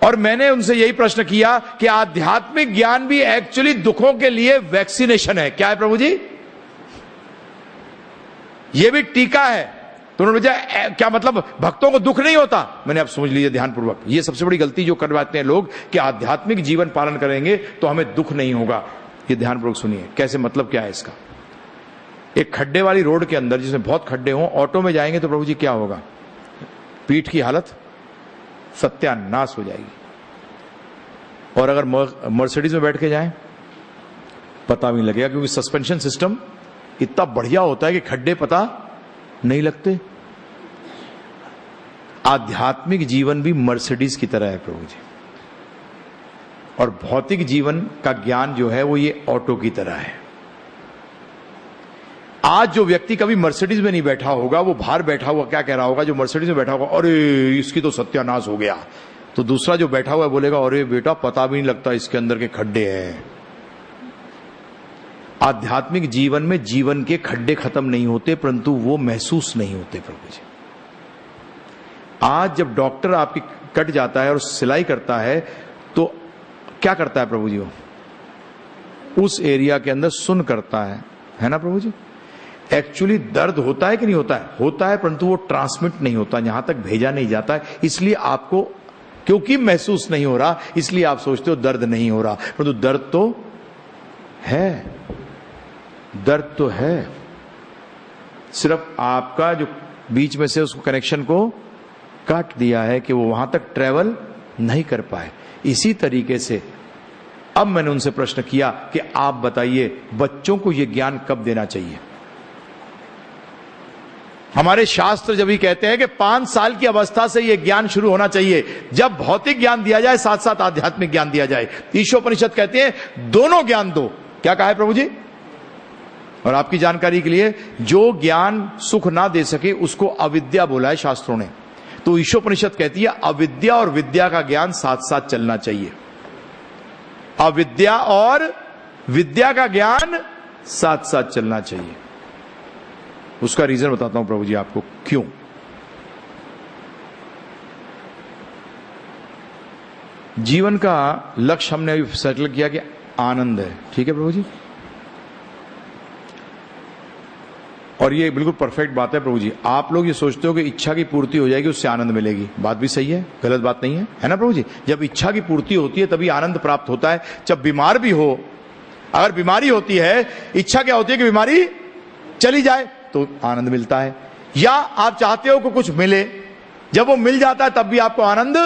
और मैंने उनसे यही प्रश्न किया कि आध्यात्मिक ज्ञान भी एक्चुअली दुखों के लिए वैक्सीनेशन है। क्या है प्रभु जी? यह भी टीका है। तो उन्होंने पूछा क्या मतलब भक्तों को दुख नहीं होता? मैंने आप समझ लीजिए ध्यानपूर्वक, ये सबसे बड़ी गलती जो करवाते हैं लोग कि आध्यात्मिक जीवन पालन करेंगे तो हमें दुख नहीं होगा। ये ध्यानपूर्वक सुनिए कैसे, मतलब क्या है इसका। एक खड्डे वाली रोड के अंदर जिसमें बहुत खड्डे हों, ऑटो में जाएंगे तो प्रभु जी क्या होगा? पीठ की हालत सत्यानाश हो जाएगी। और अगर मर्सिडीज में बैठ के जाएं पता भी नहीं लगेगा, क्योंकि सस्पेंशन सिस्टम इतना बढ़िया होता है कि खड्डे पता नहीं लगते। आध्यात्मिक जीवन भी मर्सिडीज की तरह है प्रभु जी, और भौतिक जीवन का ज्ञान जो है वो ये ऑटो की तरह है। आज जो व्यक्ति कभी मर्सिडीज में नहीं बैठा होगा वो बाहर बैठा हुआ क्या कह रहा होगा? जो मर्सिडीज में बैठा होगा, अरे इसकी तो सत्यानाश हो गया। तो दूसरा जो बैठा हुआ है बोलेगा, अरे बेटा पता भी नहीं लगता इसके अंदर के खड्डे हैं। आध्यात्मिक जीवन में जीवन के खड्डे खत्म नहीं होते, परंतु वो महसूस नहीं होते प्रभु जी। आज जब डॉक्टर आपकी कट जाता है और सिलाई करता है तो क्या करता है प्रभु जी? वो उस एरिया के अंदर सुन करता है ना प्रभु जी। एक्चुअली दर्द होता है कि नहीं होता है? होता है, परंतु वो ट्रांसमिट नहीं होता, यहां तक भेजा नहीं जाता है। इसलिए आपको, क्योंकि महसूस नहीं हो रहा, इसलिए आप सोचते हो दर्द नहीं हो रहा, परंतु दर्द तो है, दर्द तो है। सिर्फ आपका जो बीच में से उसको कनेक्शन को काट दिया है कि वो वहां तक ट्रेवल नहीं कर पाए। इसी तरीके से अब मैंने उनसे प्रश्न किया कि आप बताइए बच्चों को यह ज्ञान कब देना चाहिए? हमारे शास्त्र जब भी कहते हैं कि 5 साल की अवस्था से यह ज्ञान शुरू होना चाहिए, जब भौतिक ज्ञान दिया जाए साथ साथ आध्यात्मिक ज्ञान दिया जाए। ईशोपनिषद कहते हैं दोनों ज्ञान दो। क्या कहा है प्रभु जी? और आपकी जानकारी के लिए, जो ज्ञान सुख ना दे सके उसको अविद्या बोला है शास्त्रों ने। तो ईशोपनिषद कहती है अविद्या और विद्या का ज्ञान साथ साथ चलना चाहिए। अविद्या और विद्या का ज्ञान साथ साथ चलना चाहिए। उसका रीजन बताता हूं प्रभु जी आपको क्यों। जीवन का लक्ष्य हमने अभी सेटल किया कि आनंद है, ठीक है प्रभु जी। और ये बिल्कुल परफेक्ट बात है प्रभु जी। आप लोग ये सोचते हो कि इच्छा की पूर्ति हो जाएगी उससे आनंद मिलेगी, बात भी सही है, गलत बात नहीं है ना प्रभु जी। जब इच्छा की पूर्ति होती है तभी आनंद प्राप्त होता है। जब बीमार भी हो, अगर बीमारी होती है, इच्छा क्या होती है कि बीमारी चली जाए तो आनंद मिलता है। या आप चाहते हो कि कुछ मिले, जब वो मिल जाता है तब भी आपको आनंद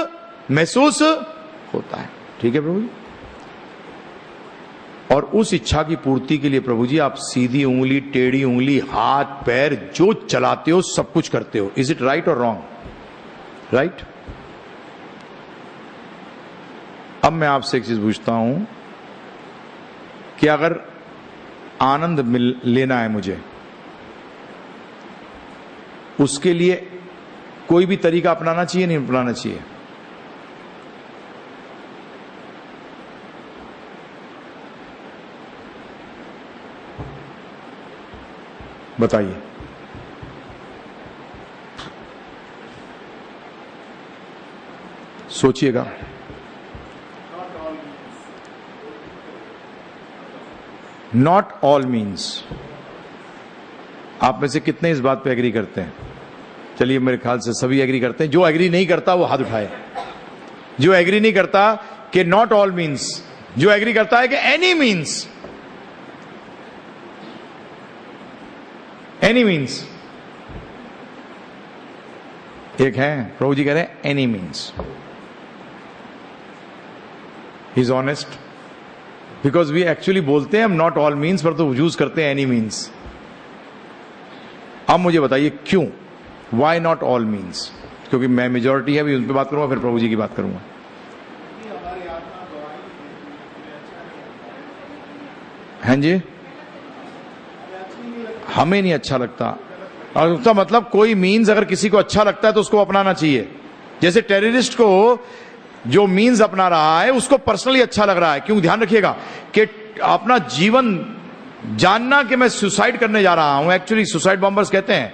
महसूस होता है, ठीक है प्रभु जी। और उस इच्छा की पूर्ति के लिए प्रभु जी आप सीधी उंगली, टेढ़ी उंगली, हाथ पैर जो चलाते हो सब कुछ करते हो। इज इट राइट और रॉन्ग? राइट। अब मैं आपसे एक चीज पूछता हूं कि अगर आनंद लेना है मुझे, उसके लिए कोई भी तरीका अपनाना चाहिए नहीं अपनाना चाहिए? बताइए। सोचिएगा। Not all means. आप में से कितने इस बात पे एग्री करते हैं? चलिए, मेरे ख्याल से सभी एग्री करते हैं। जो एग्री नहीं करता वो हाथ उठाए। जो एग्री नहीं करता कि नॉट ऑल मीन्स, जो एग्री करता है कि एनी मीन्स, एनी मीन्स। एक है प्रभु जी कह रहे हैं any means. He is honest, because we actually बोलते हैं हम नॉट ऑल मीन्स, पर तो यूज करते हैं एनी मीन्स। अब मुझे बताइए क्यों, वाई नॉट ऑल मीन्स? क्योंकि मैं मेजॉरिटी है, अभी उन पर बात करूंगा, फिर प्रभु जी की बात करूंगा। हाँ जी, हमें नहीं अच्छा लगता। और उसका मतलब कोई मीन्स अगर किसी को अच्छा लगता है तो उसको अपनाना चाहिए। जैसे टेररिस्ट को जो मीन्स अपना रहा है उसको पर्सनली अच्छा लग रहा है। क्यों? ध्यान रखिएगा कि अपना जीवन जानना कि मैं सुसाइड करने जा रहा हूं, एक्चुअली सुसाइड बॉम्बर्स कहते हैं,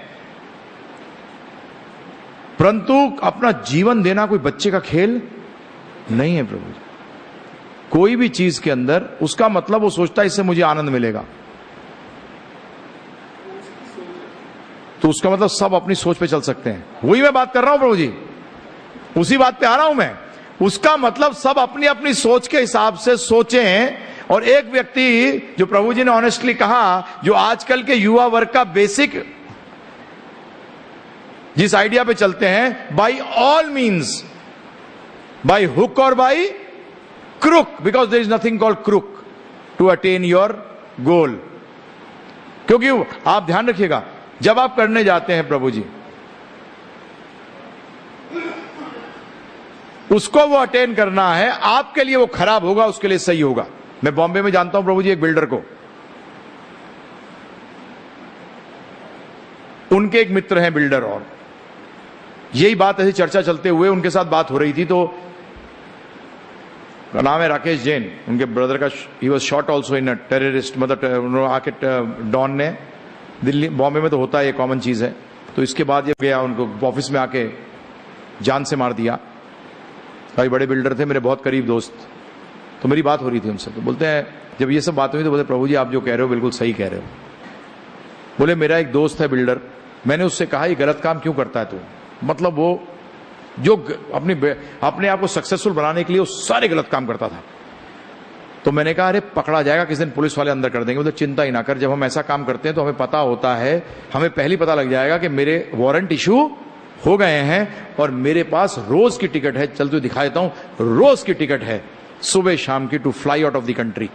परंतु अपना जीवन देना कोई बच्चे का खेल नहीं है प्रभु। कोई भी चीज के अंदर उसका मतलब वो सोचता है इससे मुझे आनंद मिलेगा, तो उसका मतलब सब अपनी सोच पे चल सकते हैं। वही मैं बात कर रहा हूं प्रभु जी, उसी बात पे आ रहा हूं मैं। उसका मतलब सब अपनी अपनी सोच के हिसाब से सोचें। और एक व्यक्ति, जो प्रभु जी ने ऑनेस्टली कहा, जो आजकल के युवा वर्ग का बेसिक जिस आइडिया पे चलते हैं, by all means, by hook और by crook, because there is nothing called crook to attain your goal. क्योंकि आप ध्यान रखिएगा, जब आप करने जाते हैं प्रभु जी, उसको वो अटेन करना है, आपके लिए वो खराब होगा, उसके लिए सही होगा। मैं बॉम्बे में जानता हूं प्रभु जी एक बिल्डर को, उनके एक मित्र हैं बिल्डर, और यही बात ऐसी चर्चा चलते हुए उनके साथ बात हो रही थी, तो का नाम है राकेश जैन, उनके ब्रदर का he was shot also in a terrorist, मतलब आके डॉन ने, दिल्ली बॉम्बे में तो होता है, ये कॉमन चीज है। तो इसके बाद ये गया, उनको ऑफिस में आके जान से मार दिया। भाई बड़े बिल्डर थे, मेरे बहुत करीब दोस्त। तो मेरी बात हो रही थी उनसे, तो बोलते हैं, जब ये सब बात हुई तो बोलते, प्रभु जी आप जो कह रहे हो बिल्कुल सही कह रहे हो। बोले मेरा एक दोस्त है बिल्डर, मैंने उससे कहा ये गलत काम क्यों करता है तू, मतलब वो जो अपने आप को सक्सेसफुल बनाने के लिए वो सारे गलत काम करता था। तो मैंने कहा अरे पकड़ा जाएगा किस दिन, पुलिस वाले अंदर कर देंगे। तो चिंता ही ना कर, जब हम ऐसा काम करते हैं तो हमें पता होता है, हमें पहले पता लग जाएगा कि मेरे वारंट इशू हो गए हैं और मेरे पास रोज की टिकट है, चल तू दिखा देता हूं, रोज की टिकट है सुबह शाम की to fly out of the country.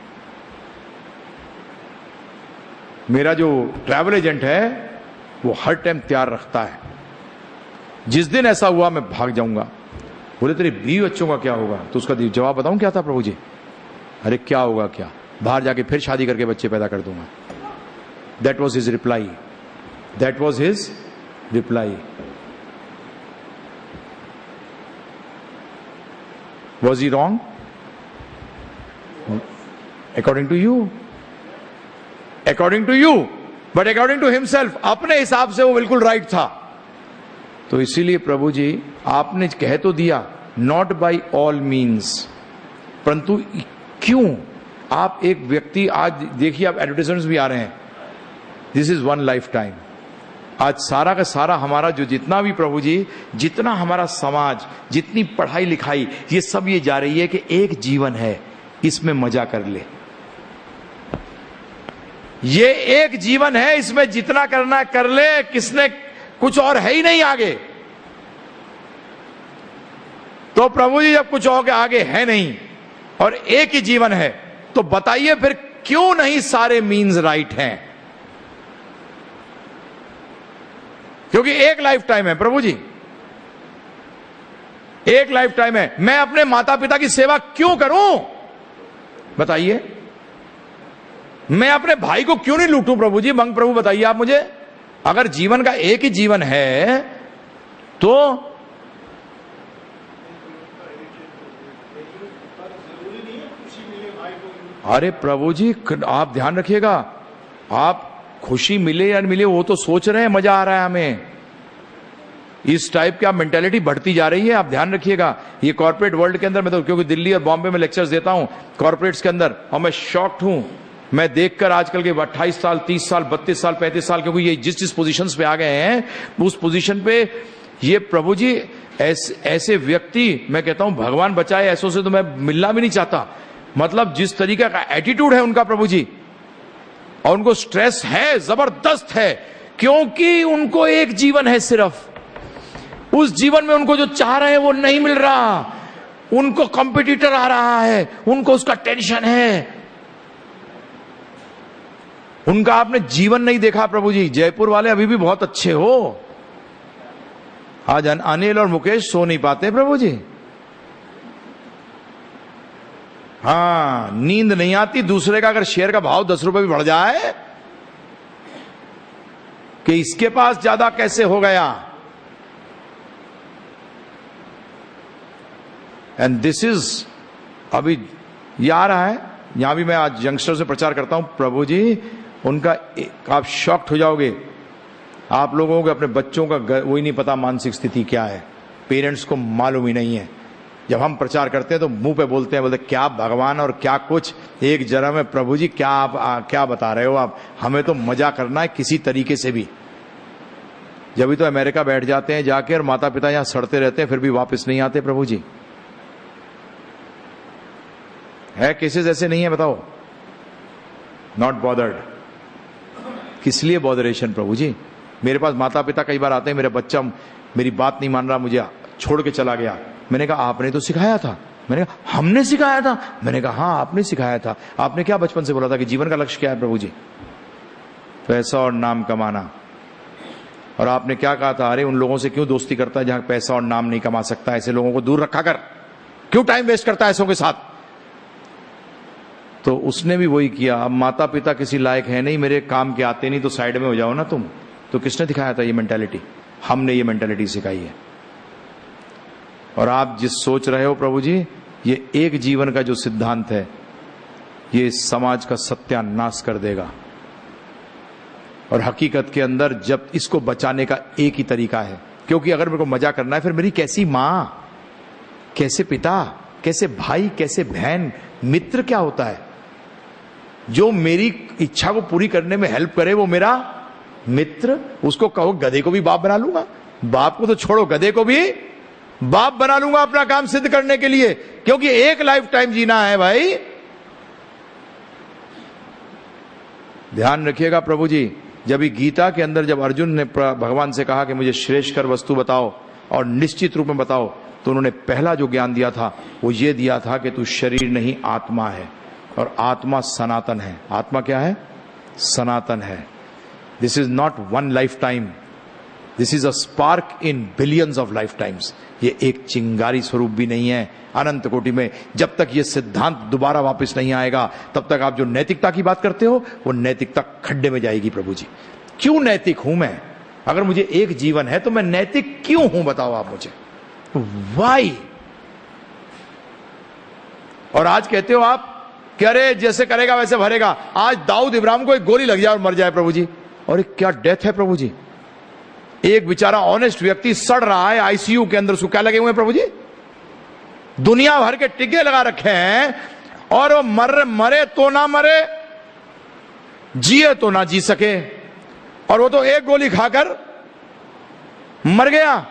मेरा जो ट्रैवल एजेंट है वो हर टाइम तैयार रखता है, जिस दिन ऐसा हुआ मैं भाग जाऊंगा। बोले तेरे बीवी बच्चों का क्या होगा, तो उसका जवाब बताऊं क्या था प्रभु जी, अरे क्या होगा क्या, बाहर जाके फिर शादी करके बच्चे पैदा कर दूंगा। That was his reply, that was his reply. Was he wrong according to you, according to you, but according to himself, अपने हिसाब से वो बिल्कुल राइट था। तो इसीलिए प्रभु जी आपने कह तो दिया नॉट बाई ऑल मीन्स, परंतु क्यों आप एक व्यक्ति, आज देखिए आप एडवर्टाइजमेंट्स भी आ रहे हैं, this is one life time. आज सारा का सारा हमारा जो जितना भी प्रभु जी, जितना हमारा समाज, जितनी पढ़ाई लिखाई, ये सब ये जा रही है कि एक जीवन है, इसमें मजा कर ले। ये एक जीवन है, इसमें जितना करना कर ले, किसने कुछ और है ही नहीं आगे। तो प्रभु जी जब कुछ और के आगे है नहीं और एक ही जीवन है, तो बताइए फिर क्यों नहीं सारे मीन्स राइट हैं? क्योंकि एक लाइफ टाइम है प्रभु जी, एक लाइफ टाइम है। मैं अपने माता पिता की सेवा क्यों करूं बताइए? मैं अपने भाई को क्यों नहीं लूटूं प्रभु जी? मंग प्रभु बताइए आप मुझे, अगर जीवन का एक ही जीवन है तो अरे प्रभु जी आप ध्यान रखिएगा, आप खुशी मिले या नहीं मिले वो तो सोच रहे हैं, मजा आ रहा है हमें, इस टाइप की आप मेंटेलिटी बढ़ती जा रही है, आप ध्यान रखिएगा। ये कॉर्पोरेट वर्ल्ड के अंदर, मैं तो क्योंकि दिल्ली और बॉम्बे में लेक्चर्स देता हूं कॉर्पोरेट्स के अंदर, और मैं शॉक्ड हूं, मैं देखकर आजकल के 28 साल 30 साल 32 साल 35 साल, क्योंकि ये जिस जिस पोजीशंस पे आ गए हैं उस पोजीशन पे ये प्रभु जी ऐसे व्यक्ति, मैं कहता हूं भगवान बचाए, ऐसों से तो मैं मिलना भी नहीं चाहता। मतलब जिस तरीके का एटीट्यूड है उनका प्रभु जी, और उनको स्ट्रेस है, जबरदस्त है, क्योंकि उनको एक जीवन है सिर्फ, उस जीवन में उनको जो चाह रहे हैं वो नहीं मिल रहा, उनको कॉम्पिटिटर आ रहा है, उनको उसका टेंशन है, उनका आपने जीवन नहीं देखा प्रभु जी। जयपुर वाले अभी भी बहुत अच्छे हो, आज अनिल और मुकेश सो नहीं पाते प्रभु जी। हाँ, नींद नहीं आती, दूसरे का अगर शेयर का भाव 10 रुपए भी बढ़ जाए कि इसके पास ज्यादा कैसे हो गया। एंड दिस इज, अभी ये आ रहा है, यहां भी मैं आज यंगस्टर से प्रचार करता हूं प्रभु जी, उनका आप शॉक्ड हो जाओगे। आप लोगों को अपने बच्चों का वही नहीं पता मानसिक स्थिति क्या है, पेरेंट्स को मालूम ही नहीं है। जब हम प्रचार करते हैं तो मुंह पे बोलते हैं, बोलते क्या भगवान और क्या कुछ, एक जरा में प्रभु जी क्या आप क्या बता रहे हो आप, हमें तो मजा करना है किसी तरीके से भी। जब भी तो अमेरिका बैठ जाते हैं जाके, और माता पिता यहां सड़ते रहते हैं, फिर भी वापस नहीं आते प्रभु जी। है केसेस ऐसे नहीं है बताओ? Not bothered. किस लिए बॉदरेशन प्रभु जी? मेरे पास माता पिता कई बार आते हैं, मेरा बच्चा मेरी बात नहीं मान रहा, मुझे छोड़ के चला गया। मैंने कहा आपने तो सिखाया था। मैंने कहा हमने सिखाया था? मैंने कहा हाँ आपने सिखाया था। आपने क्या बचपन से बोला था कि जीवन का लक्ष्य क्या है प्रभु जी? पैसा और नाम कमाना। और आपने क्या कहा था, अरे उन लोगों से क्यों दोस्ती करता है जहां पैसा और नाम नहीं कमा सकता, ऐसे लोगों को दूर रखा कर, क्यों टाइम वेस्ट करता है ऐसों के साथ। तो उसने भी वही किया। अब माता पिता किसी लायक है नहीं, मेरे काम के आते नहीं, तो साइड में हो जाओ ना तुम। तो किसने दिखाया था ये मेंटालिटी? हमने ये मेंटालिटी सिखाई है। और आप जिस सोच रहे हो प्रभु जी, ये एक जीवन का जो सिद्धांत है ये समाज का सत्यानाश कर देगा। और हकीकत के अंदर जब इसको बचाने का एक ही तरीका है, क्योंकि अगर मेरे को मजा करना है फिर मेरी कैसी मां, कैसे पिता, कैसे भाई, कैसे बहन, मित्र क्या होता है? जो मेरी इच्छा को पूरी करने में हेल्प करे वो मेरा मित्र। उसको कहो गधे को भी बाप बना लूंगा, बाप को तो छोड़ो गधे को भी बाप बना लूंगा अपना काम सिद्ध करने के लिए, क्योंकि एक लाइफ टाइम जीना है भाई। ध्यान रखिएगा प्रभु जी, जब गीता के अंदर जब अर्जुन ने भगवान से कहा कि मुझे श्रेष्ठकर वस्तु बताओ और निश्चित रूप में बताओ, तो उन्होंने पहला जो ज्ञान दिया था वो ये दिया था कि तू शरीर नहीं आत्मा है, और आत्मा सनातन है। आत्मा क्या है? सनातन है। This is not one life time, this is a spark in billions of life times. ये एक चिंगारी स्वरूप भी नहीं है अनंत कोटि में। जब तक ये सिद्धांत दोबारा वापस नहीं आएगा तब तक आप जो नैतिकता की बात करते हो वो नैतिकता खड्डे में जाएगी। प्रभु जी, क्यों नैतिक हूं मैं? अगर मुझे एक जीवन है तो मैं नैतिक क्यों हूं, बताओ आप मुझे, वाई? और आज कहते हो आप कि अरे जैसे करेगा वैसे भरेगा। आज दाऊद इब्राहिम को एक गोली लग जाए और मर जाए प्रभु जी, और क्या डेथ है प्रभु जी। एक बेचारा ऑनेस्ट व्यक्ति सड़ रहा है आईसीयू के अंदर, उसको क्या लगे हुए हैं प्रभु जी? दुनिया भर के टिके लगा रखे हैं, और वो मरे तो ना मरे, जिए तो ना जी सके, और वो तो एक गोली खाकर मर गया।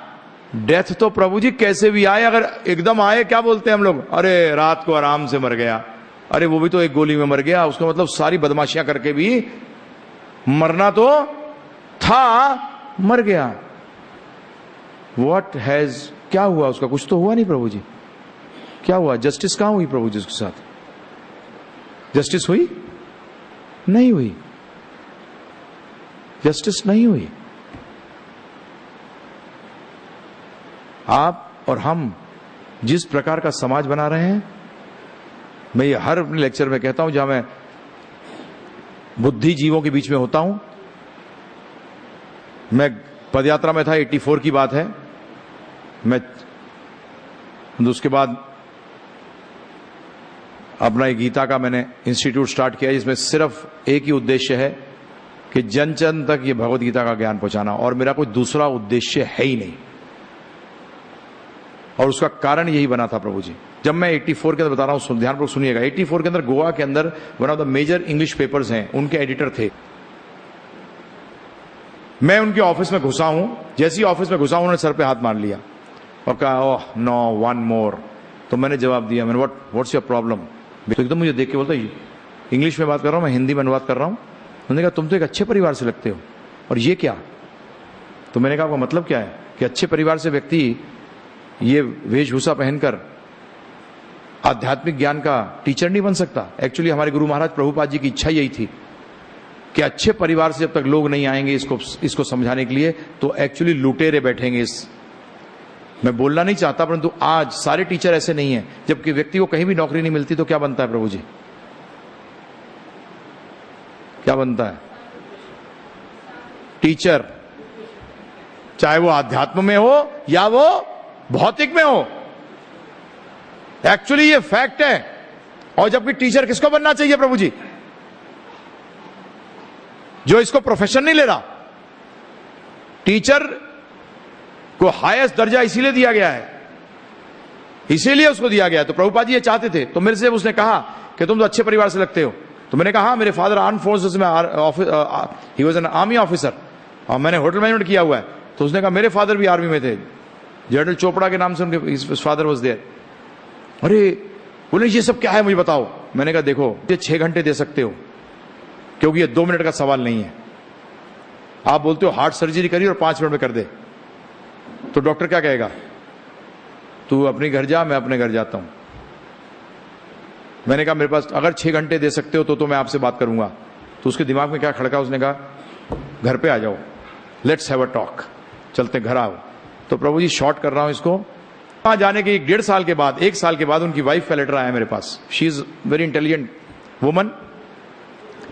डेथ तो प्रभु जी कैसे भी आए, अगर एकदम आए क्या बोलते हैं हम लोग, अरे रात को आराम से मर गया। अरे वो भी तो एक गोली में मर गया, उसका मतलब सारी बदमाशियां करके भी मरना तो था, मर गया। What has, क्या हुआ उसका? कुछ तो हुआ नहीं प्रभु जी, क्या हुआ? जस्टिस कहां हुई प्रभु जी उसके साथ? जस्टिस हुई? नहीं हुई, जस्टिस नहीं हुई। आप और हम जिस प्रकार का समाज बना रहे हैं, मैं ये हर अपने लेक्चर में कहता हूं, जहां मैं बुद्धिजीवों के बीच में होता हूं। मैं पदयात्रा में था, 84 की बात है, मैं उसके बाद अपना एक गीता का मैंने इंस्टीट्यूट स्टार्ट किया, जिसमें सिर्फ एक ही उद्देश्य है कि जन जन तक ये भगवत गीता का ज्ञान पहुंचाना, और मेरा कोई दूसरा उद्देश्य है ही नहीं। और उसका कारण यही बना था प्रभु जी। जब मैं 84 के अंदर बता रहा हूं, ध्यानपूर्वक सुनिएगा, 84 के अंदर गोवा के अंदर one of the major English papers हैं, उनके एडिटर थे। मैं उनके ऑफिस में घुसा हूं, जैसे ही ऑफिस में घुसा हूं उन्होंने सर पे हाथ मार लिया और कहा ओह नो वन मोर। तो मैंने जवाब दिया, मैंने व्हाट्स योर प्रॉब्लम? तो एकदम मुझे देख के बोलता, इंग्लिश में बात कर रहा हूं, मैं हिंदी में अनुवाद कर रहा हूं। उन्होंने कहा तुम तो एक अच्छे परिवार से लगते हो, और ये क्या? तो मैंने कहा आपका मतलब क्या है? कि अच्छे परिवार से व्यक्ति ये वेशभूषा पहनकर आध्यात्मिक ज्ञान का टीचर नहीं बन सकता। एक्चुअली हमारे गुरु महाराज प्रभुपाद जी की इच्छा यही थी कि अच्छे परिवार से जब तक लोग नहीं आएंगे इसको समझाने के लिए, तो एक्चुअली लुटेरे बैठेंगे। मैं बोलना नहीं चाहता, परंतु आज सारे टीचर ऐसे नहीं हैं। जबकि व्यक्ति को कहीं भी नौकरी नहीं मिलती तो क्या बनता है प्रभु जी? क्या बनता है? टीचर, चाहे वो आध्यात्म में हो या वो भौतिक में हो। एक्चुअली ये फैक्ट है। और जबकि टीचर किसको बनना चाहिए प्रभु जी? जो इसको प्रोफेशन नहीं ले रहा। टीचर को हाईएस्ट दर्जा इसीलिए दिया गया है, इसीलिए उसको दिया गया है। तो प्रभुपाद जी ये चाहते थे। तो मेरे से उसने कहा कि तुम तो अच्छे परिवार से लगते हो। तो मैंने कहा मेरे फादर आर्म फोर्सेस में he was an army officer, और मैंने होटल मैनेजमेंट किया हुआ है। तो उसने कहा मेरे फादर भी आर्मी में थे, जनरल चोपड़ा के नाम से उनके फादर वाज देयर। अरे बोले ये सब क्या है मुझे बताओ। मैंने कहा देखो, ये 6 घंटे दे सकते हो, क्योंकि ये 2 मिनट का सवाल नहीं है। आप बोलते हो हार्ट सर्जरी करी और 5 मिनट में कर दे, तो डॉक्टर क्या कहेगा? तू अपने घर जा, मैं अपने घर जाता हूं। मैंने कहा मेरे पास अगर 6 घंटे दे सकते हो तो मैं आपसे बात करूंगा। तो उसके दिमाग में क्या खड़का, उसने कहा घर पे आ जाओ, लेट्स हैव अ टॉक, चलते घर आओ। तो प्रभु जी शॉर्ट कर रहा हूं इसको। वहां जाने के 1.5 साल के बाद, 1 साल के बाद उनकी वाइफ का लेटर आया मेरे पास। She is very intelligent woman.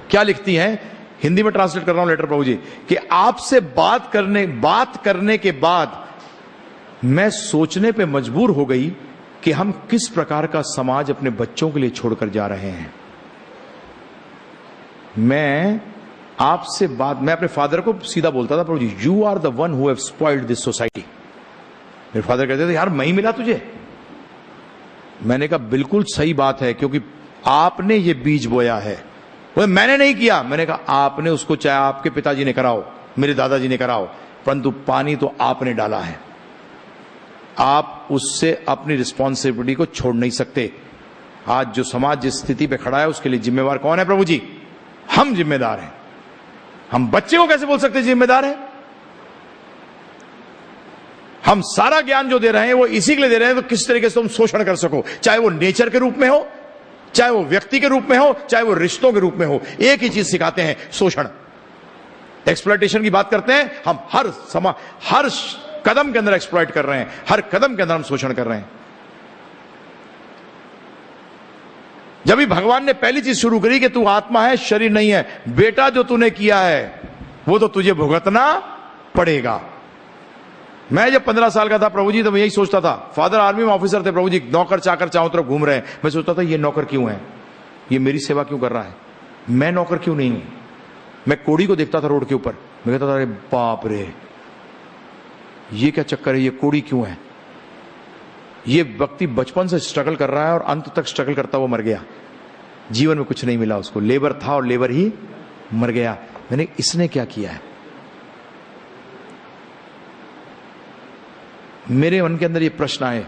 क्या लिखती हैं, हिंदी में ट्रांसलेट कर रहा हूं लेटर प्रभु जी, कि आपसे बात करने के बाद मैं सोचने पे मजबूर हो गई कि हम किस प्रकार का समाज अपने बच्चों के लिए छोड़कर जा रहे हैं। मैं अपने फादर को सीधा बोलता था, प्रभु जी you are the one who have spoiled this society. मेरे फादर कहते थे यार मैं ही मिला तुझे। मैंने कहा बिल्कुल सही बात है, क्योंकि आपने ये बीज बोया है। बोले मैंने नहीं किया। मैंने कहा आपने उसको, चाहे आपके पिताजी ने कराओ, मेरे दादाजी ने कराओ, परंतु पानी तो आपने डाला है। आप उससे अपनी रिस्पॉन्सिबिलिटी को छोड़ नहीं सकते। आज जो समाज जिस स्थिति पे खड़ा है उसके लिए जिम्मेवार कौन है प्रभु जी? हम जिम्मेदार हैं। हम बच्चे को कैसे बोल सकते जिम्मेदार है? हम सारा ज्ञान जो दे रहे हैं वो इसी के लिए दे रहे हैं तो किस तरीके से तुम शोषण कर सको, चाहे वो नेचर के रूप में हो, चाहे वो व्यक्ति के रूप में हो, चाहे वो रिश्तों के रूप में हो। एक ही चीज सिखाते हैं, शोषण, एक्सप्लॉयटेशन की बात करते हैं। हम हर कदम के अंदर एक्सप्लॉयट कर रहे हैं, हर कदम के अंदर हम शोषण कर रहे हैं। जब भी भगवान ने पहली चीज शुरू करी कि तू आत्मा है, शरीर नहीं है, बेटा जो तूने किया है वो तो तुझे भुगतना पड़ेगा। मैं जब 15 साल का था प्रभु जी, तो मैं यही सोचता था, फादर आर्मी में ऑफिसर थे प्रभु जी, नौकर चाकर चारों तरफ घूम रहे हैं। मैं सोचता था ये नौकर क्यों है, ये मेरी सेवा क्यों कर रहा है, मैं नौकर क्यों नहीं हूं। मैं कोड़ी को देखता था रोड के ऊपर, मैं कहता था अरे बाप रे ये क्या चक्कर है, ये कोड़ी क्यों है। ये व्यक्ति बचपन से स्ट्रगल कर रहा है और अंत तक स्ट्रगल करता हुआ मर गया। जीवन में कुछ नहीं मिला उसको, लेबर था और लेबर ही मर गया। मैंने इसने क्या किया है। मेरे मन के अंदर ये प्रश्न आए।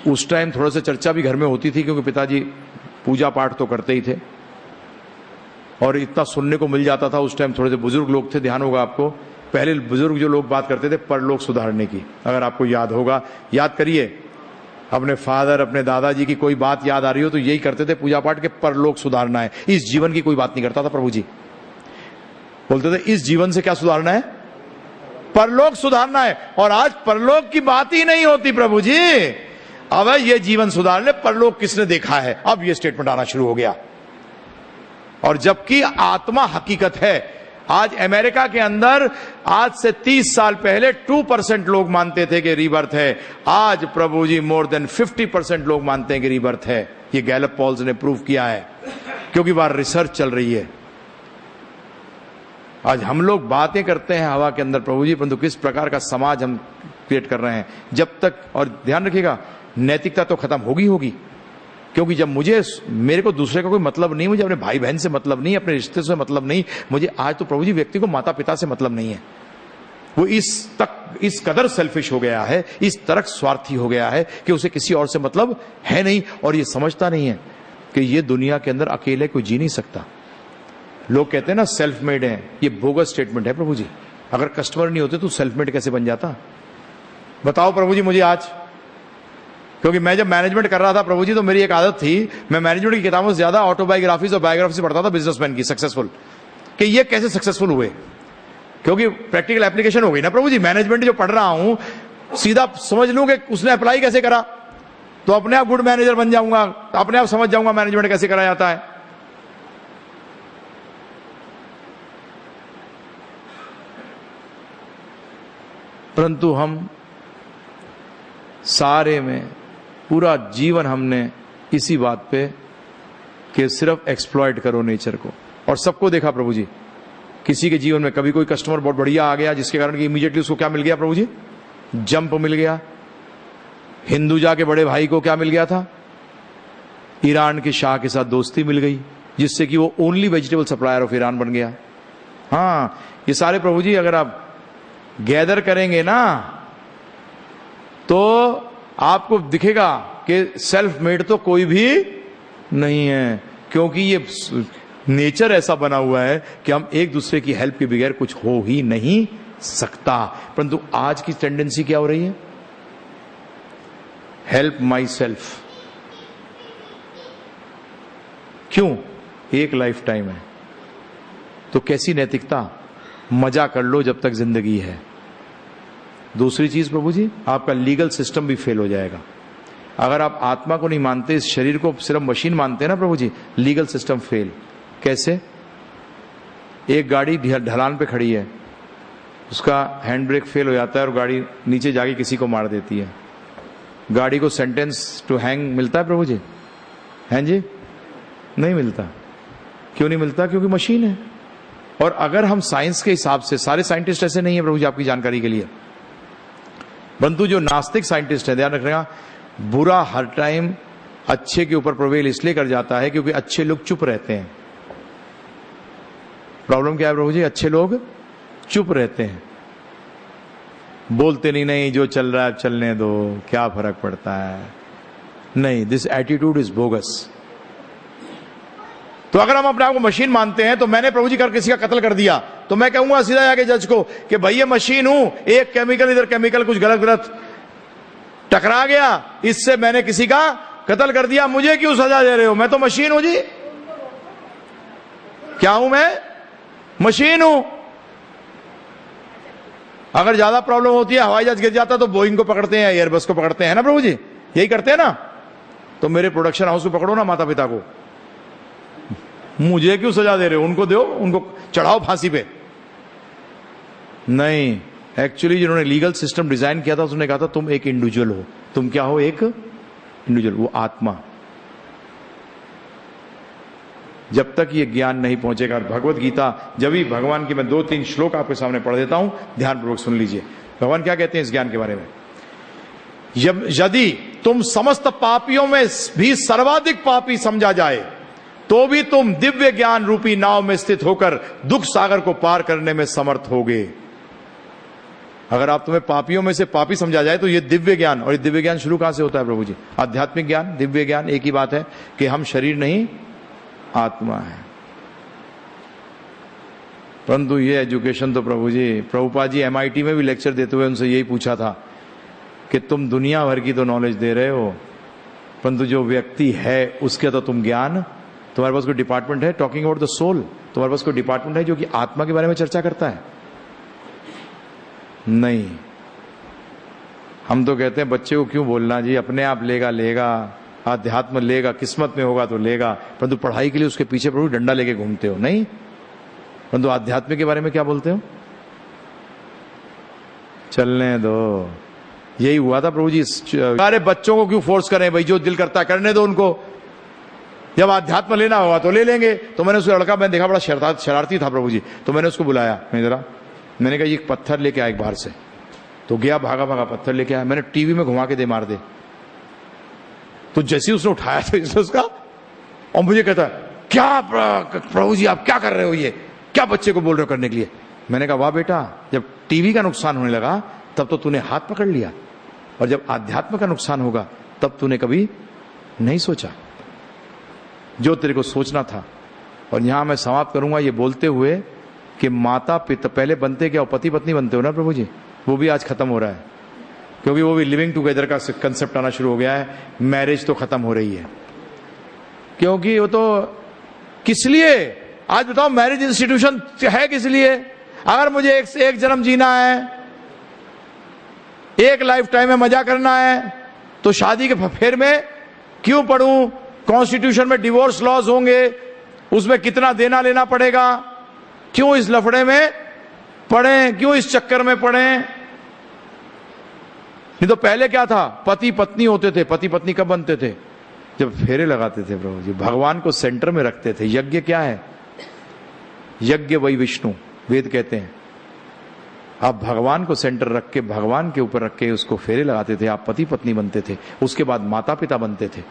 उस टाइम थोड़ा सा चर्चा भी घर में होती थी, क्योंकि पिताजी पूजा पाठ तो करते ही थे और इतना सुनने को मिल जाता था। उस टाइम थोड़े से बुजुर्ग लोग थे, ध्यान होगा आपको, पहले बुजुर्ग जो लोग बात करते थे परलोक सुधारने की, अगर आपको याद होगा, याद करिए। अपने फादर, अपने दादाजी की कोई बात याद आ रही हो तो यही करते थे पूजा पाठ के, परलोक सुधारना है। इस जीवन की कोई बात नहीं करता था प्रभु जी। बोलते थे इस जीवन से क्या सुधारना है, परलोक सुधारना है। और आज परलोक की बात ही नहीं होती प्रभु जी। अब ये जीवन सुधारने, परलोक किसने देखा है, अब ये स्टेटमेंट आना शुरू हो गया। और जबकि आत्मा हकीकत है। आज अमेरिका के अंदर आज से 30 साल पहले 2% लोग मानते थे कि रीबर्थ है। आज प्रभु जी मोर देन 50% लोग मानते हैं कि रीबर्थ है। ये गैलप पॉल्स ने प्रूव किया है, क्योंकि वहां रिसर्च चल रही है। आज हम लोग बातें करते हैं हवा के अंदर प्रभु जी, परंतु किस प्रकार का समाज हम क्रिएट कर रहे हैं। जब तक, और ध्यान रखिएगा, नैतिकता तो खत्म होगी, क्योंकि जब मेरे को दूसरे का कोई मतलब नहीं, मुझे अपने भाई बहन से मतलब नहीं, अपने रिश्ते से मतलब नहीं, मुझे आज तो प्रभु जी व्यक्ति को माता पिता से मतलब नहीं है। वो इस कदर सेल्फिश हो गया है, इस तरह स्वार्थी हो गया है कि उसे किसी और से मतलब है नहीं, और ये समझता नहीं है कि ये दुनिया के अंदर अकेले कोई जी नहीं सकता। लोग कहते हैं ना सेल्फ मेड है, ये बोगस स्टेटमेंट है प्रभु जी। अगर कस्टमर नहीं होते तो सेल्फ मेड कैसे बन जाता, बताओ प्रभु जी मुझे आज। क्योंकि मैं जब मैनेजमेंट कर रहा था प्रभु जी, तो मेरी एक आदत थी, मैं मैनेजमेंट की किताबों से ज्यादा ऑटोबायोग्राफीज और बायोग्राफी पढ़ता था बिजनेसमैन की, सक्सेसफुल, कि ये कैसे सक्सेसफुल हुए। क्योंकि प्रैक्टिकल एप्लीकेशन हो गई ना प्रभु जी। मैनेजमेंट जो पढ़ रहा हूं, सीधा समझ लूं कि उसने अप्लाई कैसे करा, तो अपने आप गुड मैनेजर बन जाऊंगा, अपने आप समझ जाऊंगा मैनेजमेंट कैसे करा जाता है। परंतु हम सारे में पूरा जीवन हमने इसी बात पे कि सिर्फ एक्सप्लॉइट करो नेचर को। और सबको देखा प्रभु जी, किसी के जीवन में कभी कोई कस्टमर बहुत बढ़िया आ गया, जिसके कारण कि इमीडिएटली उसको क्या मिल गया प्रभु जी, जंप मिल गया। हिंदुजा के बड़े भाई को क्या मिल गया था, ईरान के शाह के साथ दोस्ती मिल गई, जिससे कि वो only vegetable supplier of Iran बन गया। हाँ, ये सारे प्रभु जी अगर आप गैदर करेंगे ना तो आपको दिखेगा कि सेल्फ मेड तो कोई भी नहीं है, क्योंकि ये नेचर ऐसा बना हुआ है कि हम एक दूसरे की हेल्प के बगैर कुछ हो ही नहीं सकता। परंतु आज की टेंडेंसी क्या हो रही है, हेल्प माई सेल्फ। क्यों, एक लाइफ टाइम है तो कैसी नैतिकता, मजा कर लो जब तक जिंदगी है। दूसरी चीज प्रभु जी, आपका लीगल सिस्टम भी फेल हो जाएगा। अगर आप आत्मा को नहीं मानते, इस शरीर को सिर्फ मशीन मानते हैं ना प्रभु जी, लीगल सिस्टम फेल। कैसे, एक गाड़ी ढलान पे खड़ी है, उसका हैंड ब्रेक फेल हो जाता है और गाड़ी नीचे जाके किसी को मार देती है, गाड़ी को सेंटेंस टू हैंग मिलता है प्रभु जी? हैं जी? नहीं मिलता। क्यों नहीं मिलता? क्योंकि मशीन है। और अगर हम साइंस के हिसाब से, सारे साइंटिस्ट ऐसे नहीं है प्रभु जी, आपकी जानकारी के लिए, परंतु जो नास्तिक साइंटिस्ट है, ध्यान रखना, बुरा हर टाइम अच्छे के ऊपर प्रवेल इसलिए कर जाता है क्योंकि अच्छे लोग चुप रहते हैं। प्रॉब्लम क्या है प्रभु जी? अच्छे लोग चुप रहते हैं, बोलते नहीं, जो चल रहा है चलने दो, क्या फर्क पड़ता है। नहीं, दिस एटीट्यूड इज बोगस। तो अगर हम अपने आप को मशीन मानते हैं, तो मैंने प्रभु जी कर किसी का कत्ल कर दिया, तो मैं कहूंगा सीधा जाके जज को कि भाई ये मशीन हूं, एक केमिकल इधर केमिकल कुछ गलत गलत टकरा गया, इससे मैंने किसी का कत्ल कर दिया, मुझे क्यों सजा दे रहे हो? मैं तो मशीन हूं जी। क्या हूं मैं? मशीन हूं। अगर ज्यादा प्रॉब्लम होती है, हवाई जहाज गिर जाता तो बोइंग को पकड़ते हैं, एयरबस को पकड़ते हैं ना प्रभु जी, यही करते हैं ना। तो मेरे प्रोडक्शन हाउस को पकड़ो ना, माता पिता को, मुझे क्यों सजा दे रहे हो? उनको दो, उनको चढ़ाओ फांसी पे। नहीं, एक्चुअली जिन्होंने लीगल सिस्टम डिजाइन किया था, उसने कहा था तुम एक इंडिविजुअल हो। तुम क्या हो? एक इंडिविजुअल, वो आत्मा। जब तक ये ज्ञान नहीं पहुंचेगा, भगवत गीता, जब भी भगवान की मैं 2-3 श्लोक आपके सामने पढ़ देता हूं, ध्यानपूर्वक सुन लीजिए। भगवान क्या कहते हैं इस ज्ञान के बारे में? यदि तुम समस्त पापियों में भी सर्वाधिक पापी समझा जाए, तो भी तुम दिव्य ज्ञान रूपी नाव में स्थित होकर दुख सागर को पार करने में समर्थ होगे। अगर आप तुम्हें पापियों में से पापी समझा जाए, तो ये दिव्य ज्ञान, और ये दिव्य ज्ञान शुरू कहां से होता है प्रभु जी? आध्यात्मिक ज्ञान, दिव्य ज्ञान एक ही बात है कि हम शरीर नहीं आत्मा है। परंतु ये एजुकेशन तो प्रभु जी, प्रभुपाद जी MIT में भी लेक्चर देते हुए उनसे यही पूछा था कि तुम दुनिया भर की तो नॉलेज दे रहे हो, परंतु जो व्यक्ति है उसके तो तुम ज्ञान, तुम्हारे पास कोई डिपार्टमेंट है टॉकिंग अबाउट द सोल? तुम्हारे पास कोई डिपार्टमेंट है जो कि आत्मा के बारे में चर्चा करता है? नहीं। हम तो कहते हैं बच्चे को क्यों बोलना जी, अपने आप लेगा, आध्यात्म लेगा, किस्मत में होगा तो लेगा, परंतु पढ़ाई के लिए उसके पीछे प्रभु डंडा लेके घूमते हो। नहीं, परंतु आध्यात्म के बारे में क्या बोलते हो? चलने दो। यही हुआ था प्रभु जी। सारे बच्चों को क्यों फोर्स करें भाई, जो दिल करता है करने दो उनको, जब आध्यात्म लेना होगा तो ले लेंगे। तो मैंने उसको लड़का, मैंने देखा बड़ा शरारती था प्रभु जी, तो मैंने उसको बुलाया, मैंने कहा ये एक पत्थर लेके आया एक बाहर से। तो गया, भागा पत्थर लेके आया, मैंने टीवी में घुमा के दे मार दे। तो जैसे उसने उठाया तो इसने उसका, और मुझे कहता क्या प्रभु जी आप क्या कर रहे हो, ये क्या बच्चे को बोल रहे हो करने के लिए? मैंने कहा वाह बेटा, जब टीवी का नुकसान होने लगा तब तो तूने हाथ पकड़ लिया, और जब आध्यात्म का नुकसान होगा तब तूने कभी नहीं सोचा जो तेरे को सोचना था। और यहां मैं समाप्त करूंगा ये बोलते हुए कि माता पिता पहले बनते क्या, पति पत्नी बनते हो ना प्रभु जी, वो भी आज खत्म हो रहा है, क्योंकि वो भी लिविंग टुगेदर का कंसेप्ट आना शुरू हो गया है। मैरिज तो खत्म हो रही है, क्योंकि वो तो किस लिए, आज बताओ मैरिज इंस्टीट्यूशन है किस लिए? अगर मुझे एक जन्म जीना है, एक लाइफ टाइम में मजा करना है, तो शादी के फेर में क्यों पढ़ूं? कॉन्स्टिट्यूशन में डिवोर्स लॉज होंगे, उसमें कितना देना लेना पड़ेगा, क्यों इस लफड़े में पढ़ें, क्यों इस चक्कर में पढ़ें? नहीं तो पहले क्या था, पति पत्नी होते थे। पति पत्नी कब बनते थे? जब फेरे लगाते थे प्रभु जी, भगवान को सेंटर में रखते थे। यज्ञ क्या है? यज्ञ वही विष्णु, वेद कहते हैं। आप भगवान को सेंटर रख के, भगवान के ऊपर रख के उसको फेरे लगाते थे, आप पति पत्नी बनते थे, उसके बाद माता पिता बनते थे।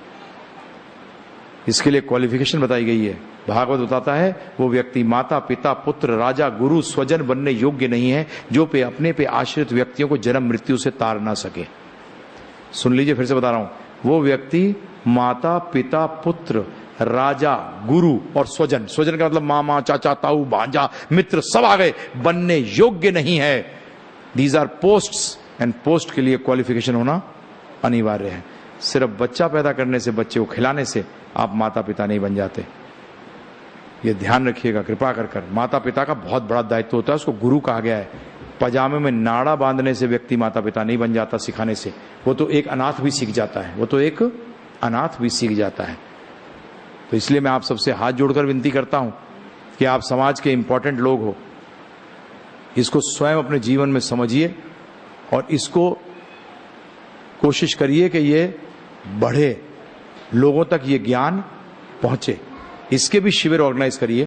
इसके लिए क्वालिफिकेशन बताई गई है। भागवत बताता है वो व्यक्ति माता पिता पुत्र राजा गुरु स्वजन बनने योग्य नहीं है जो अपने पे आश्रित व्यक्तियों को जन्म मृत्यु से तार ना सके। सुन लीजिए, फिर से बता रहा हूं, वो व्यक्ति माता पिता पुत्र राजा गुरु और स्वजन, स्वजन का मतलब मामा चाचा ताऊ भांजा मित्र सब आ गए, बनने योग्य नहीं है। These are posts, and post के लिए क्वालिफिकेशन होना अनिवार्य है। सिर्फ बच्चा पैदा करने से, बच्चे को खिलाने से आप माता पिता नहीं बन जाते। ये ध्यान रखिएगा कृपा कर। माता पिता का बहुत बड़ा दायित्व होता है, उसको गुरु कहा गया है। पजामे में नाड़ा बांधने से व्यक्ति माता पिता नहीं बन जाता, सिखाने से। वो तो एक अनाथ भी सीख जाता है, वो तो एक अनाथ भी सीख जाता है। तो इसलिए मैं आप सबसे हाथ जोड़कर विनती करता हूं कि आप समाज के इंपॉर्टेंट लोग हो, इसको स्वयं अपने जीवन में समझिए और इसको कोशिश करिए कि ये बढ़े, लोगों तक ये ज्ञान पहुंचे। इसके भी शिविर ऑर्गेनाइज करिए।